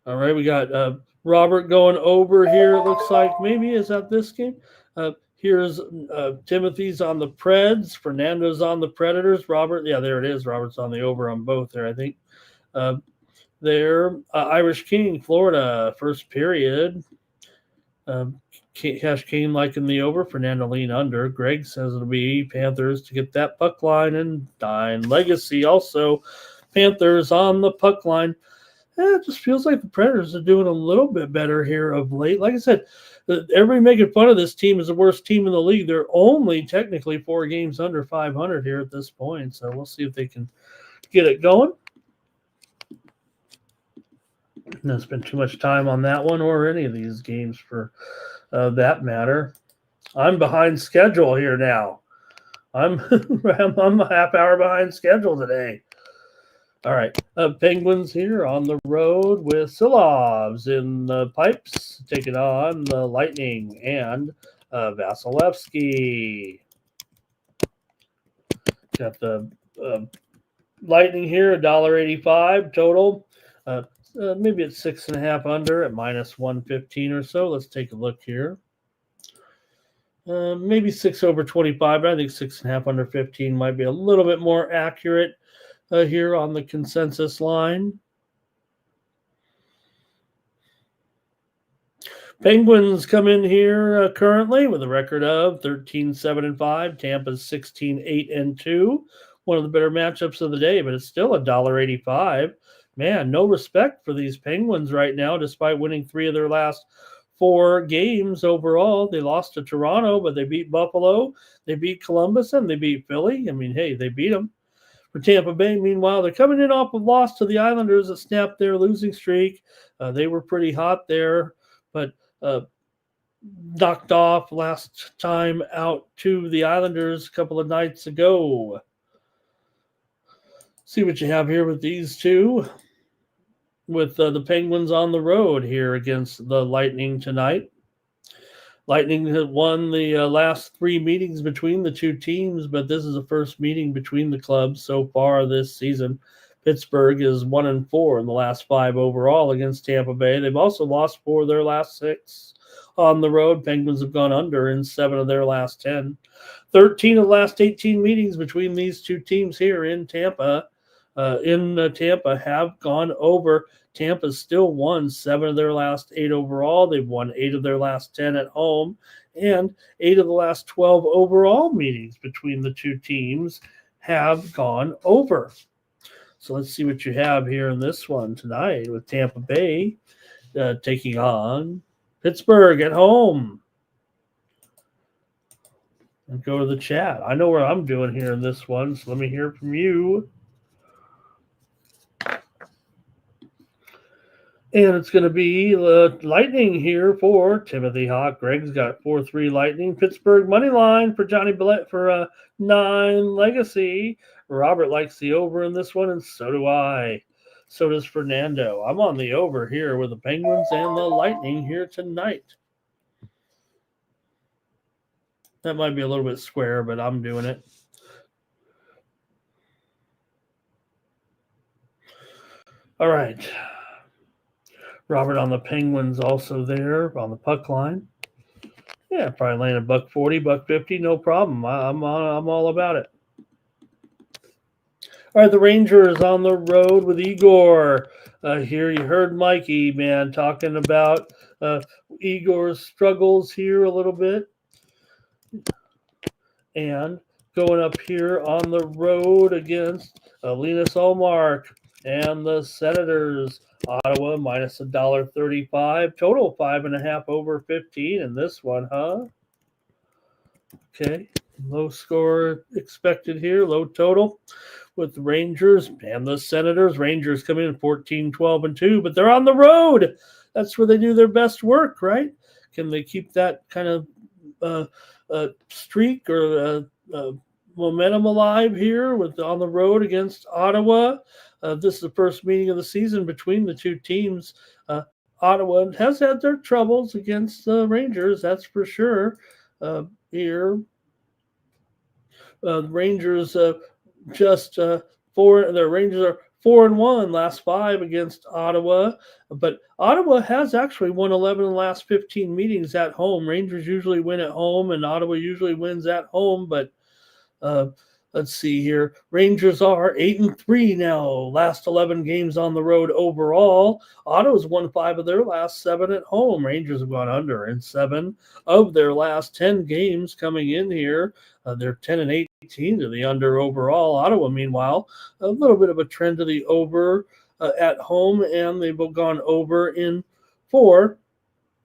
All right, we got Robert going over here. It looks like maybe is that this game. Here's Timothy's on the Preds. Fernando's on the Predators. Robert, yeah, there it is. Robert's on the over on both there, I think. Irish King, Florida, first period. Cash King liking the over. Fernando lean under. Greg says it'll be Panthers to get that puck line and dine. Legacy also Panthers on the puck line. It just feels like the Predators are doing a little bit better here of late. Like I said, everybody making fun of this team is the worst team in the league. They're only technically 4 games under 500 here at this point. So we'll see if they can get it going. Don't spend too much time on that one or any of these games for that matter. I'm behind schedule here now. I'm a half hour behind schedule today. All right, Penguins here on the road with Silovs in the pipes, taking on the Lightning and Vasilevsky. Got the Lightning here, $1.85 total. Maybe it's 6.5 under at -115 or so. Let's take a look here. Maybe 6 over 25, but I think 6.5 under 15 might be a little bit more accurate. Here on the consensus line. Penguins come in here currently with a record of 13-7-5. Tampa's 16-8-2. One of the better matchups of the day, but it's still $1.85. Man, no respect for these Penguins right now, despite winning 3 of their last 4 games overall. They lost to Toronto, but they beat Buffalo. They beat Columbus, and they beat Philly. I mean, hey, they beat them. For Tampa Bay, meanwhile, they're coming in off a loss to the Islanders that snapped their losing streak. They were pretty hot there, but knocked off last time out to the Islanders a couple of nights ago. See what you have here with these two. With the Penguins on the road here against the Lightning tonight. Lightning had won the last 3 meetings between the two teams, but this is the first meeting between the clubs so far this season. Pittsburgh is 1-4 in the last 5 overall against Tampa Bay. They've also lost 4 of their last 6 on the road. Penguins have gone under in 7 of their last 10. 13 of the last 18 meetings between these two teams here in Tampa. Tampa have gone over. Tampa's still won 7 of their last 8 overall. They've won 8 of their last 10 at home, and 8 of the last 12 overall meetings between the two teams have gone over. So let's see what you have here in this one tonight with Tampa Bay taking on Pittsburgh at home. And go to the chat. I know where I'm doing here in this one, so let me hear from you. And it's going to be Lightning here for Timothy Hawk. Greg's got 4-3 Lightning. Pittsburgh money line for Johnny Billette for 9 Legacy. Robert likes the over in this one, and so do I. So does Fernando. I'm on the over here with the Penguins and the Lightning here tonight. That might be a little bit square, but I'm doing it. All right. Robert on the Penguins also there on the puck line. Yeah, probably laying $1.40, $1.50, no problem. I'm all about it. All right, the Rangers on the road with Igor. Here you heard Mikey, man, talking about Igor's struggles here a little bit. And going up here on the road against Linus Olmark and the Senators. Ottawa minus $1.35. Total 5.5 over 15 in this one, huh? Okay. Low score expected here, low total with the Rangers and the Senators. Rangers come in 14, 12, and 2, but they're on the road. That's where they do their best work, right? Can they keep that kind of streak or momentum alive here with on the road against Ottawa? This is the first meeting of the season between the two teams. Ottawa has had their troubles against the Rangers, that's for sure. Here, the Rangers just four. The Rangers are 4-1 last 5 against Ottawa, but Ottawa has actually won 11 of the last 15 meetings at home. Rangers usually win at home, and Ottawa usually wins at home. But let's see here. Rangers are 8-3 now. Last 11 games on the road overall. Ottawa's won 5 of their last 7 at home. Rangers have gone under in 7 of their last 10 games coming in here. They're 10-18 to the under overall. Ottawa, meanwhile, a little bit of a trend to the over at home, and they've gone over in 4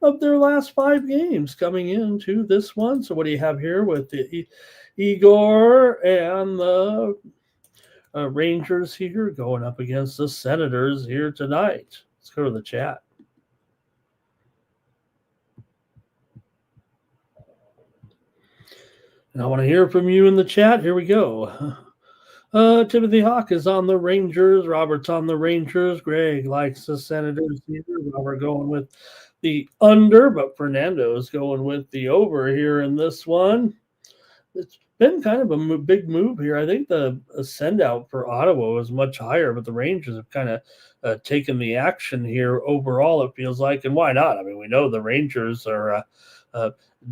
of their last 5 games coming into this one. So what do you have here with the Igor and the Rangers here going up against the Senators here tonight? Let's go to the chat. And I want to hear from you in the chat. Here we go. Timothy Hawk is on the Rangers. Robert's on the Rangers. Greg likes the Senators here. Robert going with the under, but Fernando is going with the over here in this one. It's been kind of a big move here. I think the send out for Ottawa was much higher, but the Rangers have kind of taken the action here overall, it feels like. And why not? I mean, we know the Rangers are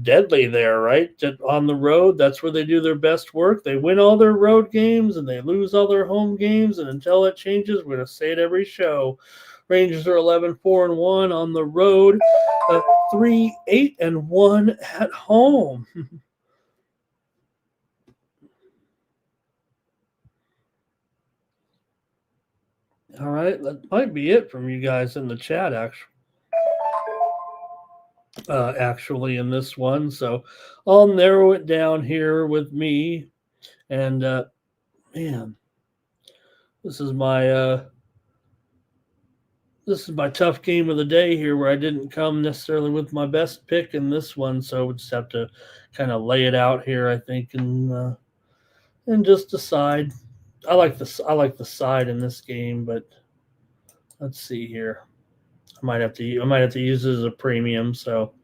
deadly there, right? On the road, that's where they do their best work. They win all their road games and they lose all their home games. And until it changes, we're going to say it every show. Rangers are 11-4-1 on the road, 3-8-1 at home. All right, that might be it from you guys in the chat, actually in this one. So I'll narrow it down here with me. And man, this is my tough game of the day here, where I didn't come necessarily with my best pick in this one. So we'll just have to kind of lay it out here, I think, and just decide. I like the side in this game, but let's see here. I might have to use it as a premium. So,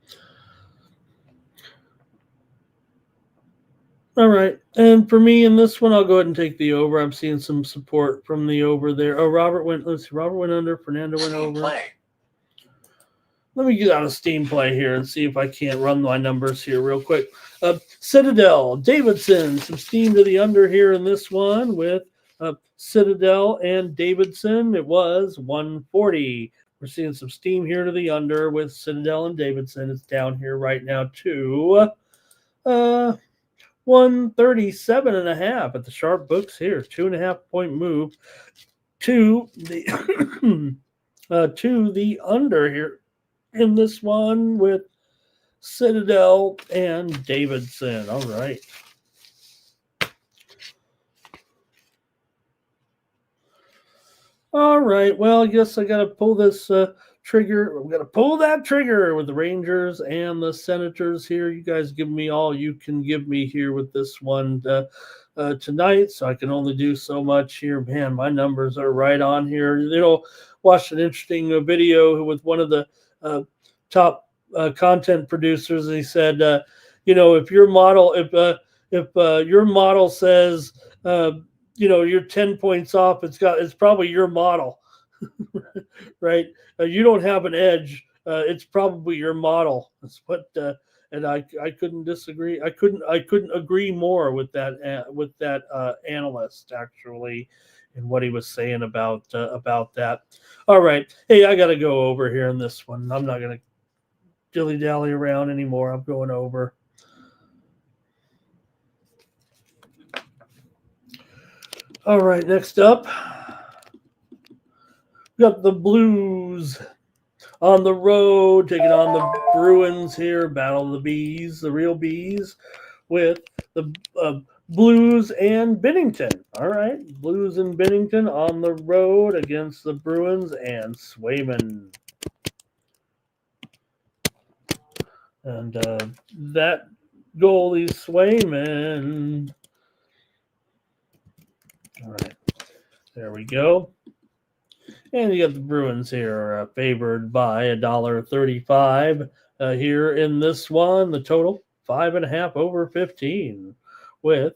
all right. And for me in this one, I'll go ahead and take the over. I'm seeing some support from the over there. Oh, Robert went under. Fernando went over. Play. Let me get out a Steam play here and see if I can't run my numbers here real quick. Citadel, Davidson, some Steam to the under here in this one with Citadel and Davidson. It was 140. We're seeing some Steam here to the under with Citadel and Davidson. It's down here right now to 137.5 at the sharp books here. 2.5 point move to the to the under here in this one with Citadel and Davidson. All right. All right. Well, I guess I got to pull this trigger. I'm going to pull that trigger with the Rangers and the Senators here. You guys give me all you can give me here with this one tonight. So I can only do so much here. Man, my numbers are right on here. Watched an interesting video with one of the top content producers. And he said, if your model, if your model says, you're 10 points off, it's probably your model, right? You don't have an edge. It's probably your model. That's what, and I couldn't disagree. I couldn't agree more with that analyst actually and what he was saying about that. All right, hey, I got to go over here in this one. I'm not going to dilly dally around anymore. I'm going over. All right, next up, we got the Blues on the road, taking on the Bruins here. Battle of the Bees, the real Bees, with the Blues and Bennington. All right, Blues and Bennington on the road against the Bruins and Swayman. And that goalie Swayman. All right, there we go. And you got the Bruins here favored by $1.35 here in this one. The total 5.5 over 15 with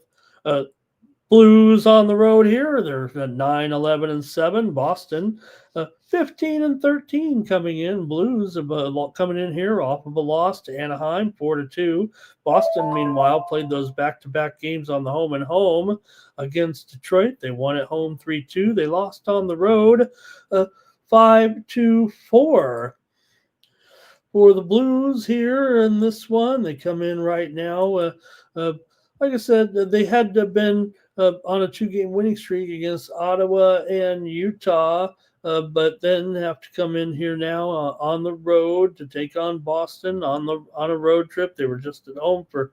Blues on the road here. They're 9-11-7. Boston 15-13 coming in. Blues coming in here off of a loss to Anaheim 4-2. Boston, meanwhile, played those back-to-back games on the home and home against Detroit. They won at home 3-2. They lost on the road 5-4. For the Blues here in this one, they come in right now. Like I said, they had to have been on a 2-game winning streak against Ottawa and Utah, but then have to come in here now on the road to take on Boston on a road trip. They were just at home for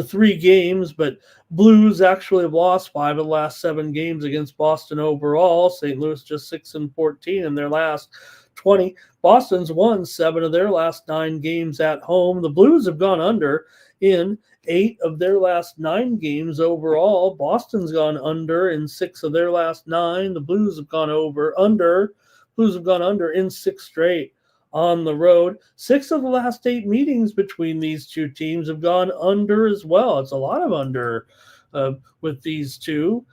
3 games, but Blues actually have lost 5 of the last 7 games against Boston overall. St. Louis just 6-14 in their last 20. Boston's won 7 of their last 9 games at home. The Blues have gone under in 8 of their last 9 games overall. Boston's gone under in 6 of their last 9. The Blues have gone under. Blues have gone under in 6 straight on the road. 6 of the last 8 meetings between these two teams have gone under as well. It's a lot of under with these two.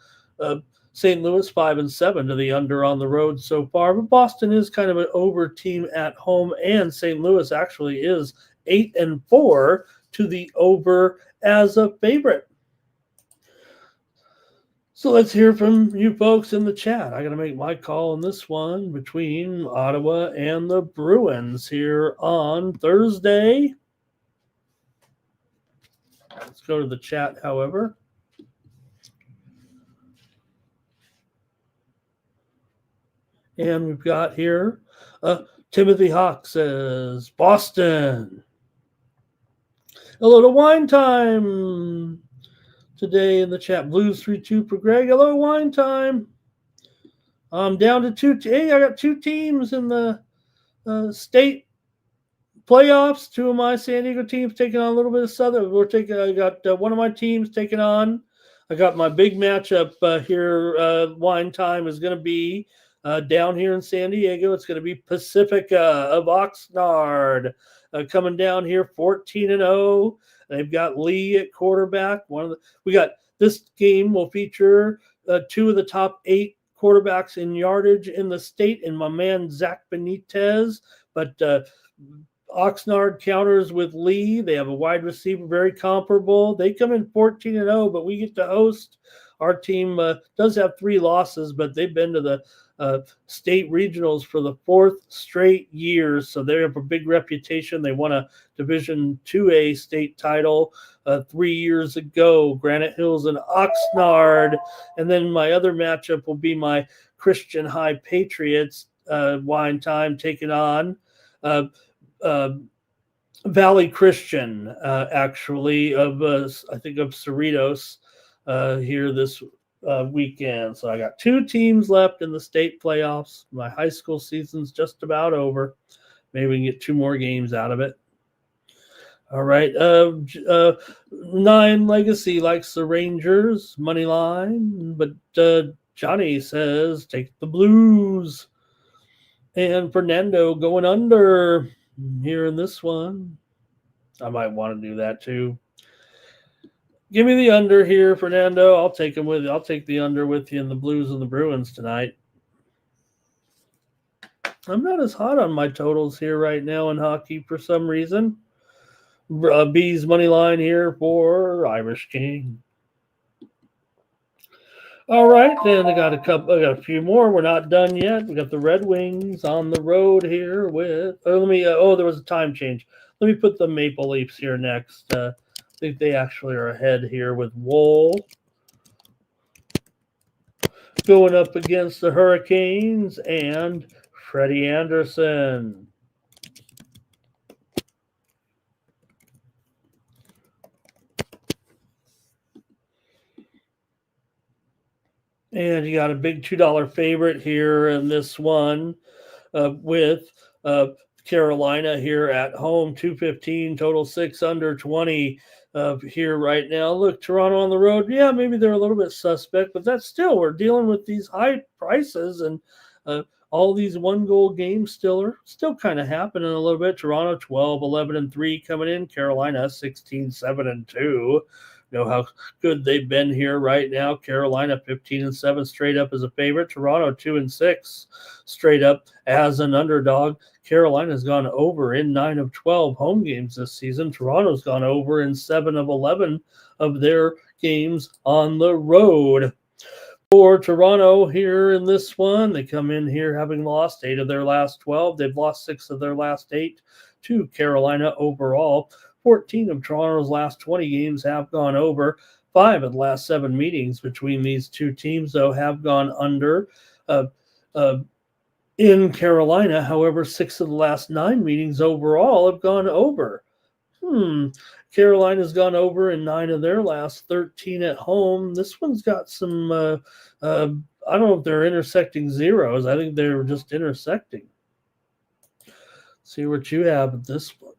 St. Louis 5-7 to the under on the road so far, but Boston is kind of an over team at home, and St. Louis actually is 8-4 to the over as a favorite. So let's hear from you folks in the chat. I got to make my call on this one between Ottawa and the Bruins here on Thursday. Let's go to the chat, however. And we've got here Timothy Hawk says, Boston. Hello to Wine Time today in the chat. Blues 3-2 for Greg. Hello, Wine Time. I'm down to 2. Hey, I got 2 teams in the state playoffs. 2 of my San Diego teams taking on a little bit of Southern. I got one of my teams taking on. I got my big matchup here. Wine Time is going to be down here in San Diego. It's going to be Pacifica of Oxnard coming down here 14-0. They've got Lee at quarterback. We got this game will feature 2 of the top 8 quarterbacks in yardage in the state, and my man Zach Benitez. But Oxnard counters with Lee. They have a wide receiver very comparable. They come in 14-0, but we get to host. Our team does have 3 losses, but they've been to the state regionals for the 4th straight year, so they have a big reputation. They won a Division 2A state title 3 years ago, Granite Hills and Oxnard. And then my other matchup will be my Christian High Patriots, Wine Time, taking on Valley Christian, actually, of I think of Cerritos here this weekend. So I got 2 teams left in the state playoffs. My high school season's just about over. Maybe we can get 2 more games out of it. All right. 9 Legacy likes the Rangers money line, but Johnny says take the Blues. And Fernando going under here in this one. I might want to do that too. Give me the under here, Fernando. I'll take them with you. I'll take the under with you in the Blues and the Bruins tonight. I'm not as hot on my totals here right now in hockey for some reason. Bees money line here for Irish King. All right, then I got a few more. We're not done yet. We got the Red Wings on the road here with. Let me. There was a time change. Let me put the Maple Leafs here next. I think they actually are ahead here with Wool going up against the Hurricanes and Freddie Anderson. And you got a big $2 favorite here in this one with Carolina here at home, 215, total 6 under 20 here right now. Look, Toronto on the road, yeah, maybe they're a little bit suspect, but that's still, we're dealing with these high prices and all these one goal games still kind of happening a little bit. Toronto 12, 11 and 3 coming in. Carolina 16, 7 and 2. You know how good they've been here right now. Carolina 15 and 7 straight up as a favorite. Toronto 2 and 6 straight up as an underdog. Carolina's gone over in 9 of 12 home games this season. Toronto's gone over in 7 of 11 of their games on the road. For Toronto here in this one, they come in here having lost 8 of their last 12. They've lost 6 of their last 8 to Carolina overall. 14 of Toronto's last 20 games have gone over. 5 of the last 7 meetings between these two teams, though, have gone under. In Carolina, however, 6 of the last 9 meetings overall have gone over. Carolina's gone over in 9 of their last 13 at home. This one's got some, I don't know if they're intersecting zeros. I think they're just intersecting. See what you have at this one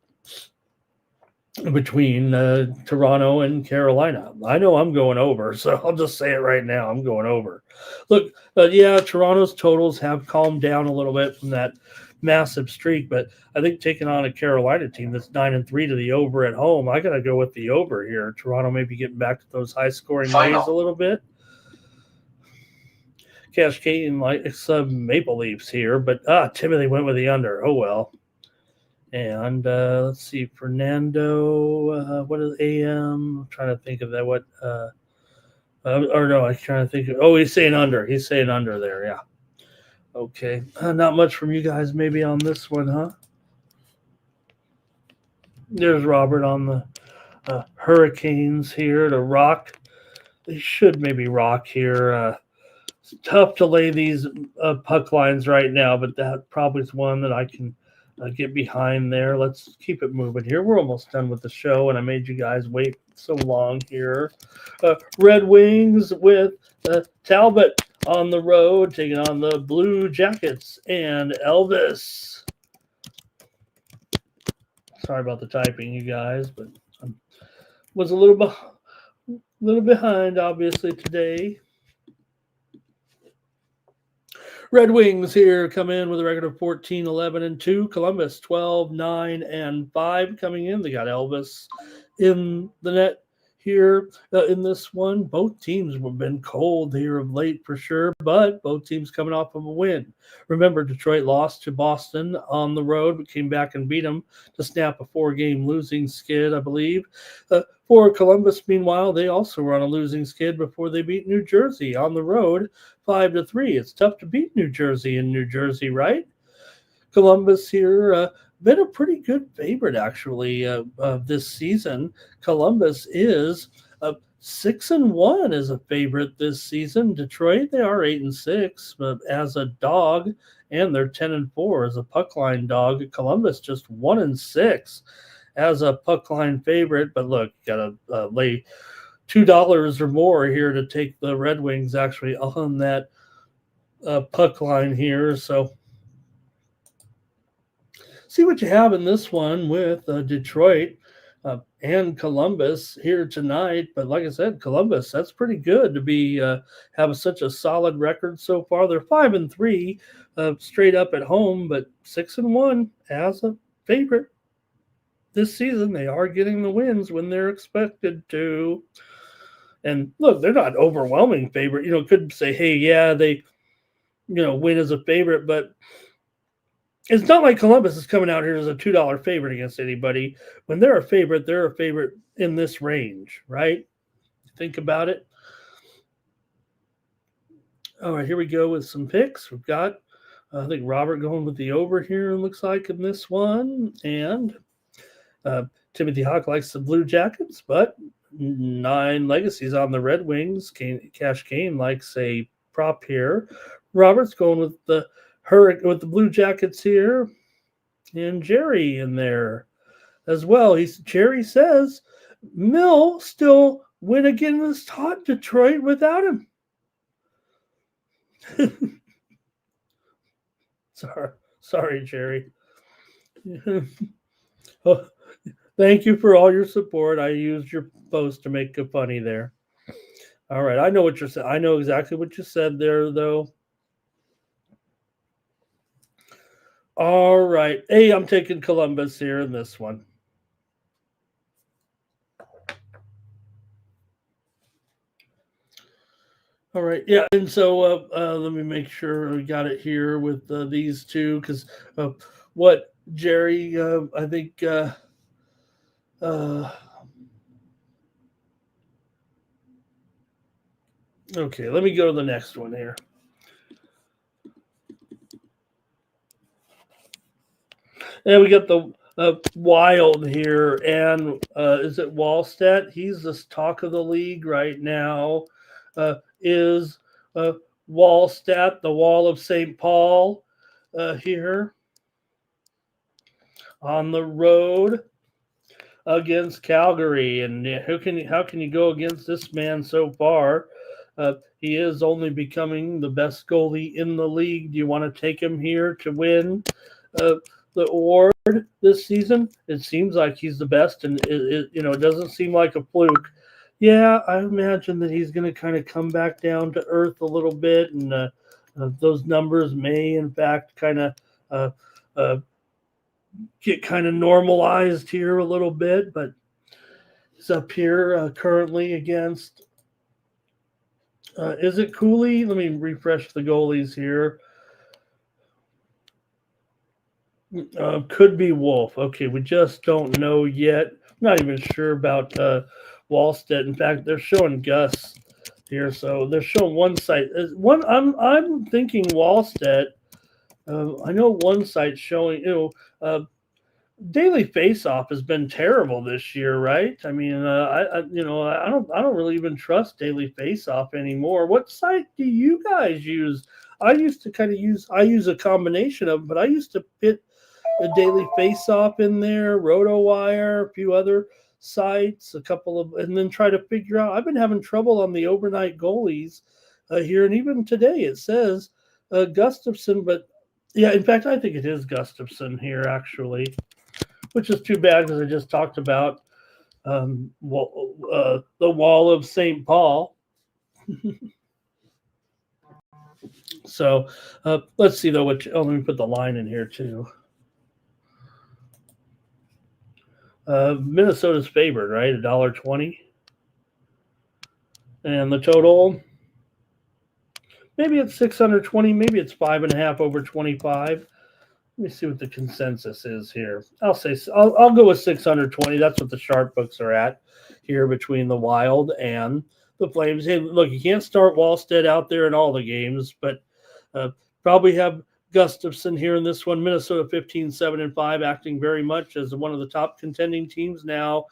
between Toronto and Carolina. I know I'm going over, so I'll just say it right now. I'm going over. Look, yeah, Toronto's totals have calmed down a little bit from that massive streak, but I think taking on a Carolina team that's 9 and 3 to the over at home, I got to go with the over here. Toronto may be getting back to those high scoring ways a little bit. Cascading like some Maple Leafs here, but Timothy went with the under. Oh well. And let's see, Fernando. What is AM? I'm trying to think of that. What? Or no, I'm trying to think of. Oh, he's saying under. He's saying under there. Yeah. Okay. Not much from you guys maybe on this one, huh? There's Robert on the Hurricanes here to rock. They should maybe rock here. It's tough to lay these puck lines right now, but that probably is one that I can get behind there. Let's keep it moving here. We're almost done with the show, and I made you guys wait so long here. Red Wings with Talbot on the road, taking on the Blue Jackets and Elvis. Sorry about the typing, you guys, but I was a little behind, obviously, today. Red Wings here come in with a record of 14, 11, and 2. Columbus 12, 9, and 5 coming in. They got Elvis in the net here in this one. Both teams have been cold here of late for sure, but both teams coming off of a win. Remember, Detroit lost to Boston on the road, but came back and beat them to snap a 4-game losing skid, I believe. For Columbus, meanwhile, they also were on a losing skid before they beat New Jersey on the road 5-3. It's tough to beat New Jersey in New Jersey, right? Columbus here been a pretty good favorite actually this season. Columbus is 6-1 as a favorite this season. Detroit, they are 8-6, but as a dog, and they're 10-4 as a puck line dog. Columbus just 1-6 as a puck line favorite. But look, you gotta lay $2 or more here to take the Red Wings actually on that puck line here. So see what you have in this one with Detroit and Columbus here tonight. But like I said, Columbus, that's pretty good to be have such a solid record so far. They're 5-3 straight up at home, but 6-1 as a favorite this season. They are getting the wins when they're expected to. And look, they're not overwhelming favorite. You know, could say, hey, yeah, they, win as a favorite, but it's not like Columbus is coming out here as a $2 favorite against anybody. When they're a favorite in this range, right? Think about it. All right, here we go with some picks. We've got, I think, Robert going with the over here, looks like, in this one. And uh, Timothy Hawk likes the Blue Jackets, but 9 Legacies on the Red Wings. Cash Kane likes a prop here. Robert's going with the Blue Jackets here, and Jerry in there as well. Jerry says Mill still win against hot Detroit without him. Sorry, Jerry. Oh, thank you for all your support. I used your post to make a funny there. All right, I know what you're saying. I know exactly what you said there, though. All right. Hey, I'm taking Columbus here in this one. All right. Yeah. And so let me make sure we got it here with these two because what Jerry, I think, okay, let me go to the next one here. And we got the Wild here. And is it Wallstedt? He's the talk of the league right now. Is Wallstedt, the Wall of St. Paul, here on the road against Calgary. And how can you go against this man so far? He is only becoming the best goalie in the league. Do you want to take him here to win the award this season? It seems like he's the best, and it doesn't seem like a fluke. Yeah, I imagine that he's going to kind of come back down to earth a little bit, and those numbers may, in fact, kind of get kind of normalized here a little bit. But he's up here currently against. Is it Cooley? Let me refresh the goalies here. Could be Wolf. Okay, we just don't know yet. I'm not even sure about Wallstedt. In fact, they're showing Gus here, so they're showing one site. I'm thinking Wallstedt. I know one site showing. Daily Faceoff has been terrible this year, right? I mean, I don't really even trust Daily Faceoff anymore. What site do you guys use? I used to use a combination of them, but I used to pit a Daily Faceoff in there, RotoWire, a few other sites, and then try to figure out. I've been having trouble on the overnight goalies here, and even today it says Gustafson, but yeah, in fact, I think it is Gustafson here actually, which is too bad because I just talked about the Wall of St. Paul. So let's see though. Let me put the line in here too. Minnesota's favored, right? $1.20. And the total, maybe it's 620, maybe it's 5.5 over 25. Let me see what the consensus is here. I'll go with 620. That's what the sharp books are at here between the Wild and the Flames. Hey, look, you can't start Wallstedt out there in all the games, but probably have Gustafson here in this one. Minnesota 15-7-5, acting very much as one of the top contending teams now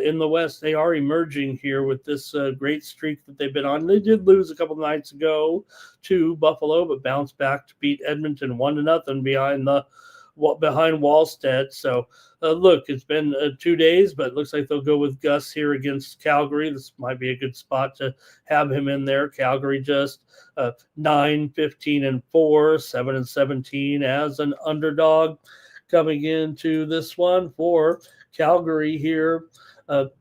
in the West. They are emerging here with this great streak that they've been on. They did lose a couple of nights ago to Buffalo, but bounced back to beat Edmonton 1-0 behind Wallstedt. So look, it's been 2 days, but it looks like they'll go with Gus here against Calgary. This might be a good spot to have him in there. Calgary just 9-15-4, 7-17 as an underdog coming into this one for Calgary here.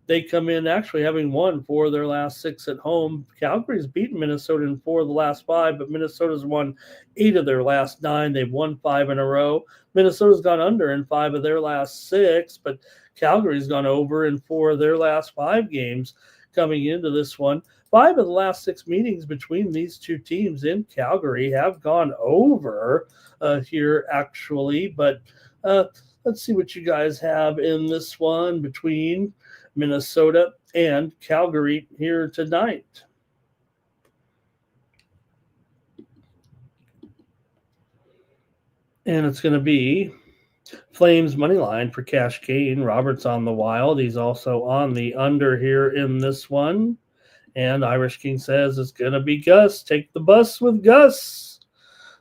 They come in actually having won 4 of their last 6 at home. Calgary's beaten Minnesota in 4 of the last 5, but Minnesota's won 8 of their last 9. They've won 5 in a row. Minnesota's gone under in 5 of their last 6, but Calgary's gone over in 4 of their last 5 games coming into this one. 5 of the last 6 meetings between these two teams in Calgary have gone over here actually, but let's see what you guys have in this one between Minnesota and Calgary here tonight. And it's going to be Flames money line for cash gain. Robert's on the Wild. He's also on the under here in this one. And Irish King says it's going to be Gus. Take the bus with Gus.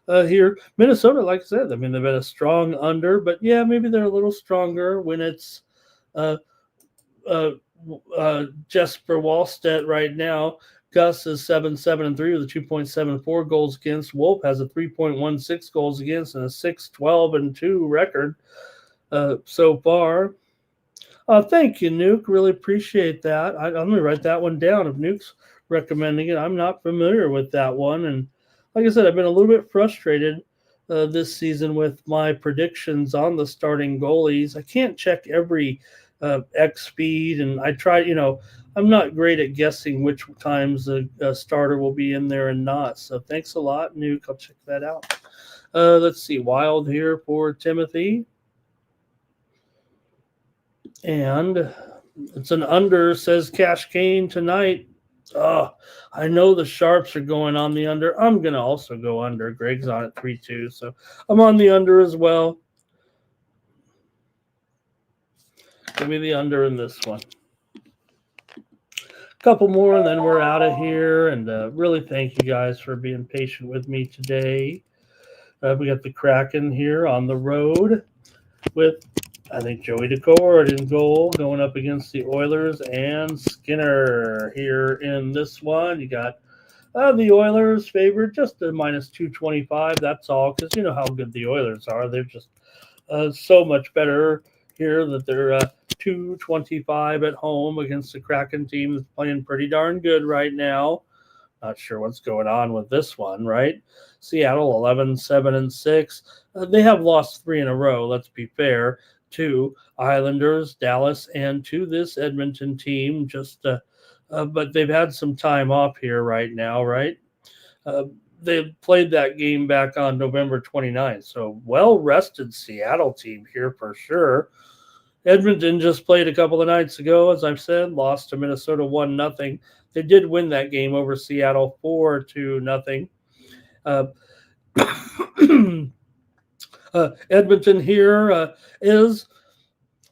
Here, Minnesota, like I said, I mean, they've been a strong under, but yeah, maybe they're a little stronger when it's Jesper Wallstedt right now. Gus is 7-7-3 with a 2.74 goals against. Wolf has a 3.16 goals against and a 6-12-2 record so far. Thank you, Nuke. Really appreciate that. I'm going to write that one down if Nuke's recommending it. I'm not familiar with that one. And like I said, I've been a little bit frustrated this season with my predictions on the starting goalies. I can't check every X speed, and I try, I'm not great at guessing which times a starter will be in there and not. So thanks a lot, Nuke. I'll check that out. Let's see, Wild here for Timothy. And it's an under, says Cash Kane tonight. I know the Sharps are going on the under. I'm going to also go under. Greg's on at 3-2, so I'm on the under as well. Give me the under in this one. Couple more, and then we're out of here. And really thank you guys for being patient with me today. We got the Kraken here on the road with, I think, Joey Decord in goal going up against the Oilers, and Skinner here in this one. You got the Oilers favored just a minus 225. That's all, because you know how good the Oilers are. They're just so much better here that they're 225 at home against the Kraken team that's playing pretty darn good right now. Not sure what's going on with this one, right? Seattle 11-7-6. They have lost 3 in a row, let's be fair, to Islanders, Dallas, and to this Edmonton team. But they've had some time off here right now, right? They played that game back on November 29th, so well-rested Seattle team here for sure. Edmonton just played a couple of nights ago, as I've said, lost to Minnesota 1-0. They did win that game over Seattle 4-0. Edmonton here is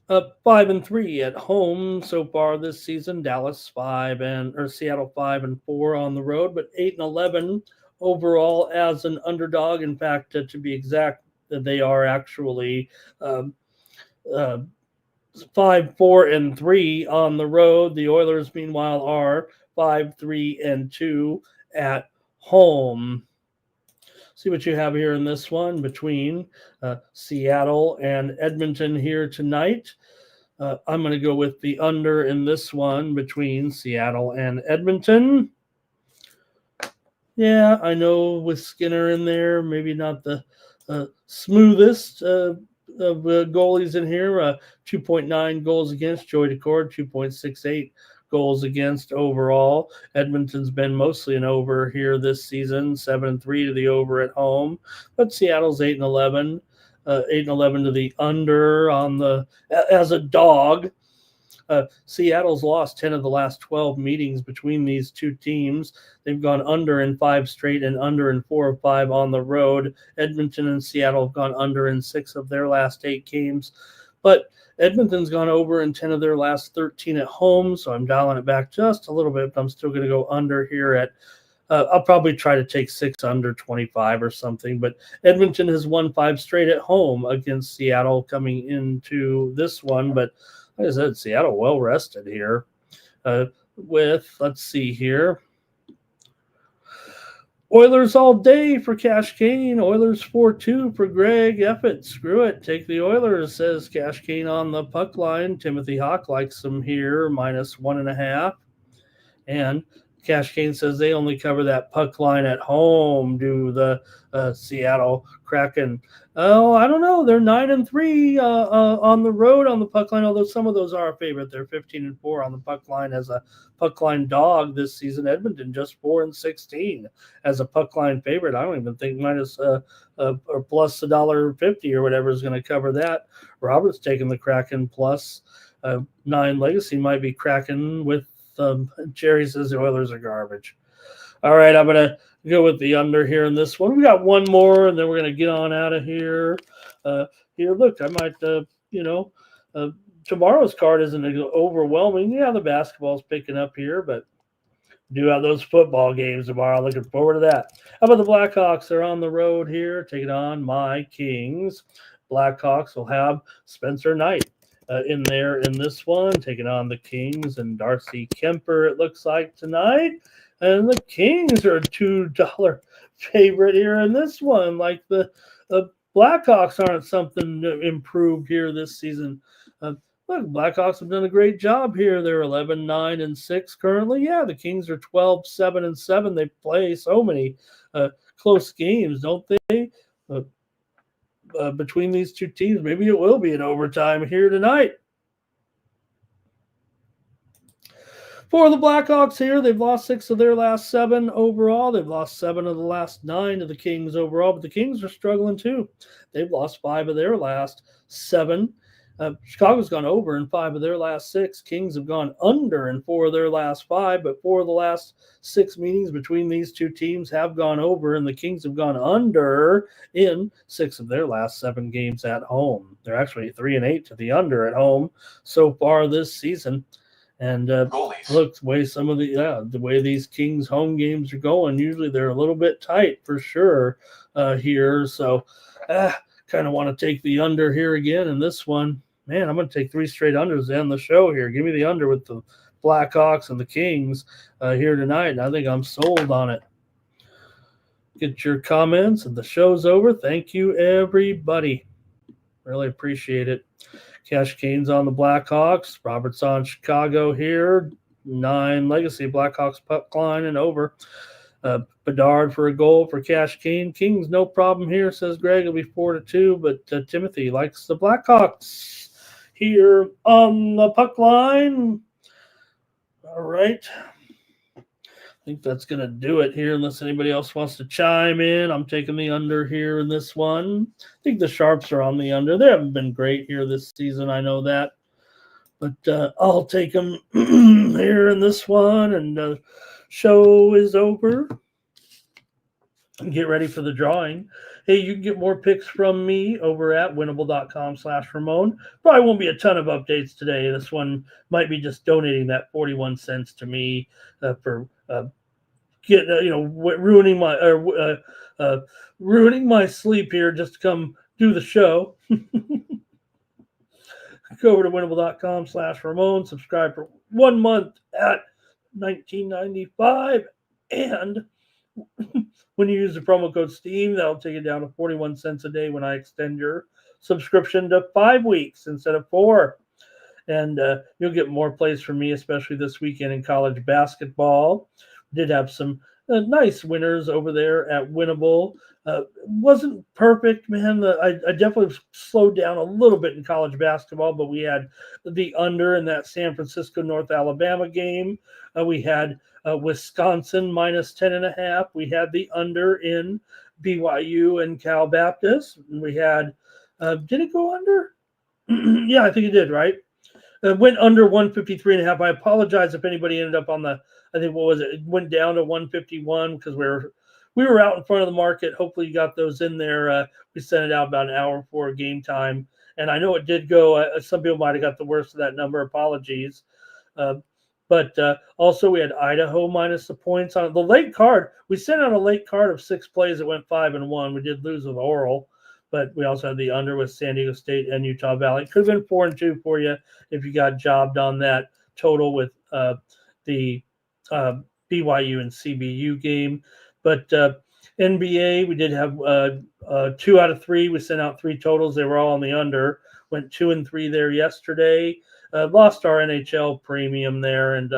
5-3 at home so far this season. Dallas Seattle 5-4 on the road, but 8-11 overall as an underdog. In fact, to be exact, they are actually 5-4-3 on the road. The Oilers, meanwhile, are 5-3-2 at home. See what you have here in this one between Seattle and Edmonton here tonight. I'm going to go with the under in this one between Seattle and Edmonton. Yeah, I know with Skinner in there, maybe not the smoothest of goalies in here. 2.9 goals against. Joey Decord, 2.68 goals against overall. Edmonton's been mostly an over here this season, 7-3 to the over at home. But Seattle's 8-11. 8-11 to the under as a dog. Seattle's lost 10 of the last 12 meetings between these two teams. They've gone under in 5 straight and under in 4 of 5 on the road. Edmonton and Seattle have gone under in 6 of their last 8 games. But Edmonton's gone over in 10 of their last 13 at home, so I'm dialing it back just a little bit, but I'm still going to go under here at I'll probably try to take 6 under 25 or something, but Edmonton has won 5 straight at home against Seattle coming into this one. But like I said, Seattle well rested here let's see here. Oilers all day for Cash Kane. Oilers 4-2 for Greg. F it. Screw it. Take the Oilers, says Cash Kane on the puck line. Timothy Hawk likes them here, minus 1.5. And Cash Kane says they only cover that puck line at home, do the Seattle Kraken. Oh, I don't know. They're 9-3 on the road on the puck line, although some of those are a favorite. They're 15-4 on the puck line as a puck line dog this season. Edmonton just 4-16 as a puck line favorite. I don't even think minus or plus $1.50 or whatever is going to cover that. Robert's taking the Kraken plus 9. Legacy might be Kraken with Jerry says the Oilers are garbage. All right, I'm going to go with the under here in this one. We got one more, and then we're going to get on out of here. Here, look, I might, uh, tomorrow's card isn't overwhelming. Yeah, the basketball's picking up here, but do have those football games tomorrow. Looking forward to that. How about the Blackhawks? They're on the road here, taking on my Kings. Blackhawks will have Spencer Knight in there in this one, taking on the Kings and Darcy Kemper, it looks like, tonight. And the Kings are a $2 favorite here in this one. Like the Blackhawks aren't something improved here this season. Look, Blackhawks have done a great job here. They're 11-9-6 currently. Yeah, the Kings are 12-7-7. They play so many close games, don't they? Between these two teams, maybe it will be an overtime here tonight. For the Blackhawks here, they've lost 6 of their last 7 overall. They've lost 7 of the last 9 to the Kings overall, but the Kings are struggling too. They've lost 5 of their last 7. Chicago's gone over in 5 of their last 6. Kings have gone under in 4 of their last 5, but 4 of the last 6 meetings between these two teams have gone over, and the Kings have gone under in 6 of their last 7 games at home. They're actually 3-8 to the under at home so far this season. And look, the way the way these Kings home games are going, usually they're a little bit tight for sure here. So kind of want to take the under here again in this one. Man, I'm going to take 3 straight unders to end the show here. Give me the under with the Blackhawks and the Kings here tonight. And I think I'm sold on it. Get your comments, and the show's over. Thank you, everybody. Really appreciate it. Cash Cane's on the Blackhawks. Robert's on Chicago here. 9 legacy Blackhawks puck line and over. Bedard for a goal for Cash Cane. Kings, no problem here, says Greg. It'll be 4-2, but Timothy likes the Blackhawks here on the puck line. All right. I think that's going to do it here unless anybody else wants to chime in. I'm taking the under here in this one. I think the Sharps are on the under. They haven't been great here this season. I know that. But I'll take them here in this one. And the show is over. Get ready for the drawing. Hey, you can get more picks from me over at winnable.com/Ramon. Probably won't be a ton of updates today. This one might be just donating that 41 cents to me for ruining my sleep here just to come do the show. Go over to winnable.com/Ramon. Subscribe for 1 month at $19.95, and when you use the promo code STEAM, that'll take it down to 41 cents a day when I extend your subscription to 5 weeks instead of 4. And you'll get more plays from me, especially this weekend in college basketball. We did have some nice winners over there at Winnable. Wasn't perfect, man. I definitely slowed down a little bit in college basketball, but we had the under in that San Francisco North Alabama game. We had Wisconsin minus 10.5. We had the under in BYU and Cal Baptist. And we had, did it go under? Yeah, I think it did, right? It went under 153.5. I apologize if anybody ended up on the, I think, what was it? It went down to 151 because we were out in front of the market. Hopefully you got those in there. We sent it out about an hour before game time. And I know it did go. Some people might have got the worst of that number. Apologies. But also we had Idaho minus the points on the late card. We sent out a late card of 6 plays that went 5-1. We did lose with Oral, but we also had the under with San Diego State and Utah Valley. It could have been 4-2 for you if you got jobbed on that total with the BYU and CBU game. But NBA, we did have 2 out of 3. We sent out 3 totals. They were all on the under. Went 2-3 there yesterday. Lost our NHL premium there, and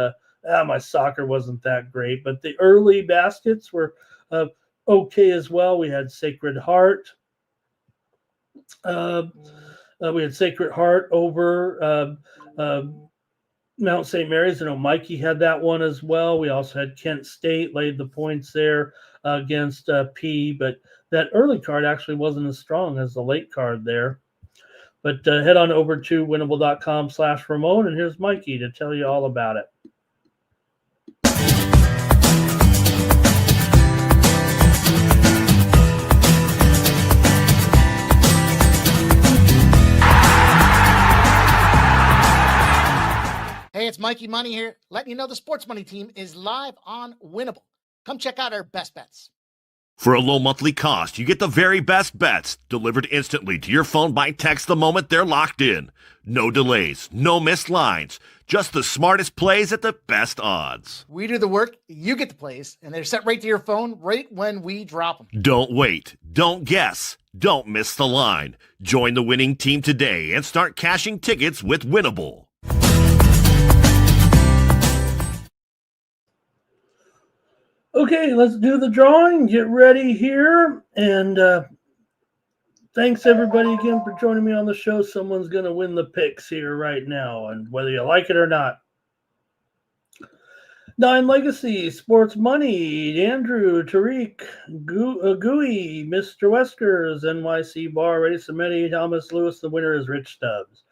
my soccer wasn't that great. But the early baskets were okay as well. We had Sacred Heart. We had Sacred Heart over Mount St. Mary's. I know Mikey had that one as well. We also had Kent State laid the points there against P, but that early card actually wasn't as strong as the late card there. But head on over to winnable.com/Ramon, and here's Mikey to tell you all about it. it's Mikey Money here, letting you know the Sports Money team is live on Winnable. Come check out our best bets. For a low monthly cost, you get the very best bets delivered instantly to your phone by text the moment they're locked in. No delays, no missed lines, just the smartest plays at the best odds. We do the work, you get the plays, and they're sent right to your phone right when we drop them. Don't wait, don't guess, don't miss the line. Join the winning team today and start cashing tickets with Winnable. Okay, let's do the drawing. Get ready here. And thanks, everybody, again for joining me on the show. Someone's going to win the picks here right now, and whether you like it or not. Nine Legacy, Sports Money, Andrew, Tariq, Gooey, Mr. Weskers, NYC Bar, Ready Samedi, Thomas Lewis. The winner is Rich Stubbs.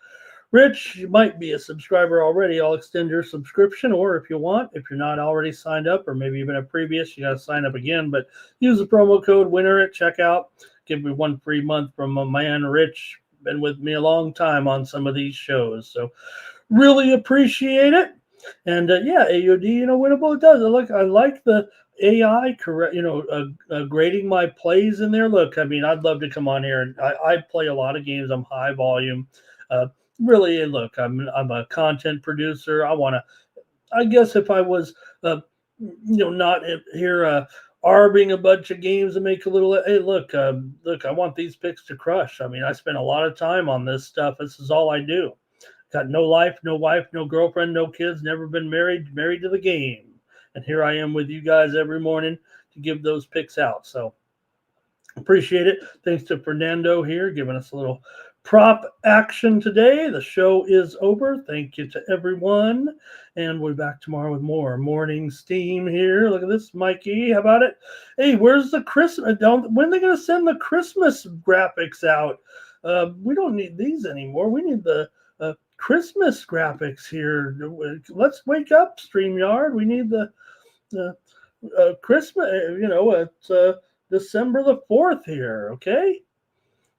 Rich, you might be a subscriber already. I'll extend your subscription, or if you want, if you're not already signed up, or maybe you've been a previous, you got to sign up again. But use the promo code WINNER at checkout. Give me 1 free month from my man Rich. Been with me a long time on some of these shows, so really appreciate it. And AOD, Winnable, it does. I like the AI correct, grading my plays in there. Look, I mean, I'd love to come on here, and I play a lot of games. I'm high volume. Really, look, I'm a content producer. I guess if I was, not here arbing a bunch of games and make a little, hey, look, I want these picks to crush. I mean, I spend a lot of time on this stuff. This is all I do. Got no life, no wife, no girlfriend, no kids, never been married to the game. And here I am with you guys every morning to give those picks out. So appreciate it. Thanks to Fernando here, giving us a little prop action today. The show is over. Thank you to everyone. And we're back tomorrow with more morning steam here. Look at this, Mikey. How about it? Hey, where's the Christmas? When are they going to send the Christmas graphics out? We don't need these anymore. We need the Christmas graphics here. Let's wake up, StreamYard. We need the Christmas, it's December the 4th here, okay?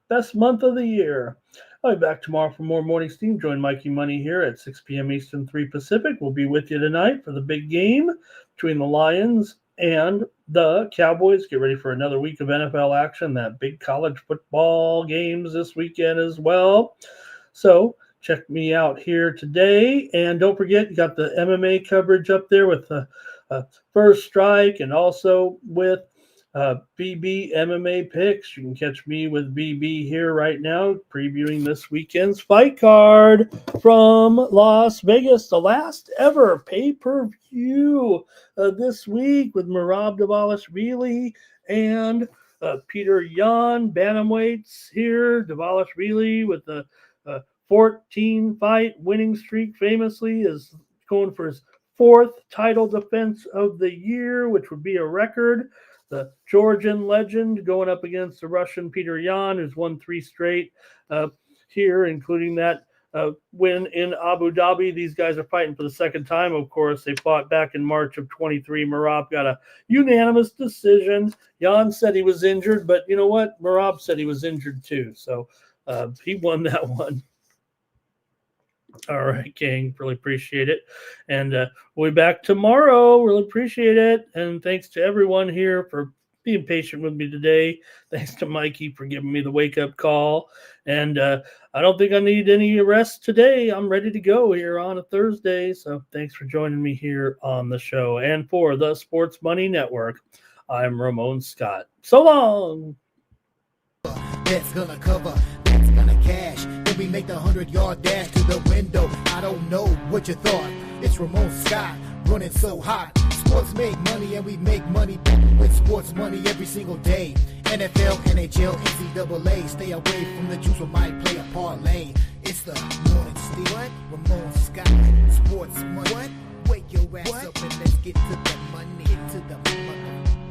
Best month of the year. I'll be back tomorrow for more Morning Steam. Join Mikey Money here at 6 p.m. Eastern, 3 Pacific. We'll be with you tonight for the big game between the Lions and the Cowboys. Get ready for another week of NFL action. That big college football games this weekend as well. So check me out here today. And don't forget, you got the MMA coverage up there with the First Strike and also with BB MMA picks. You can catch me with BB here right now, previewing this weekend's fight card from Las Vegas, the last ever pay-per-view this week with Merab Dvalishvili and Peter Yan, bantamweights here. Dvalishvili with the 14-fight winning streak, famously is going for his 4th title defense of the year, which would be a record. The Georgian legend going up against the Russian Peter Yan, who's won 3 straight here, including that win in Abu Dhabi. These guys are fighting for the second time. Of course, they fought back in March of 23. Merab got a unanimous decision. Yan said he was injured, but you know what? Merab said he was injured too. So he won that one. All right, gang. Really appreciate it. And we'll be back tomorrow. Really appreciate it. And thanks to everyone here for being patient with me today. Thanks to Mikey for giving me the wake-up call. And I don't think I need any rest today. I'm ready to go here on a Thursday. So thanks for joining me here on the show. And for the Sports Money Network, I'm Ramon Scott. So long. That's gonna cover, that's gonna cash. Then we make the 100-yard dash to the window. I don't know what you thought. It's Ramon Scott running so hot. Sports make money and we make money with sports money every single day. NFL, NHL, NCAA. Stay away from the juice, we might play a parlay. It's the morning steal. What? Ramon Scott, sports money. What? Wake your ass up and let's get to the money. Get to the money.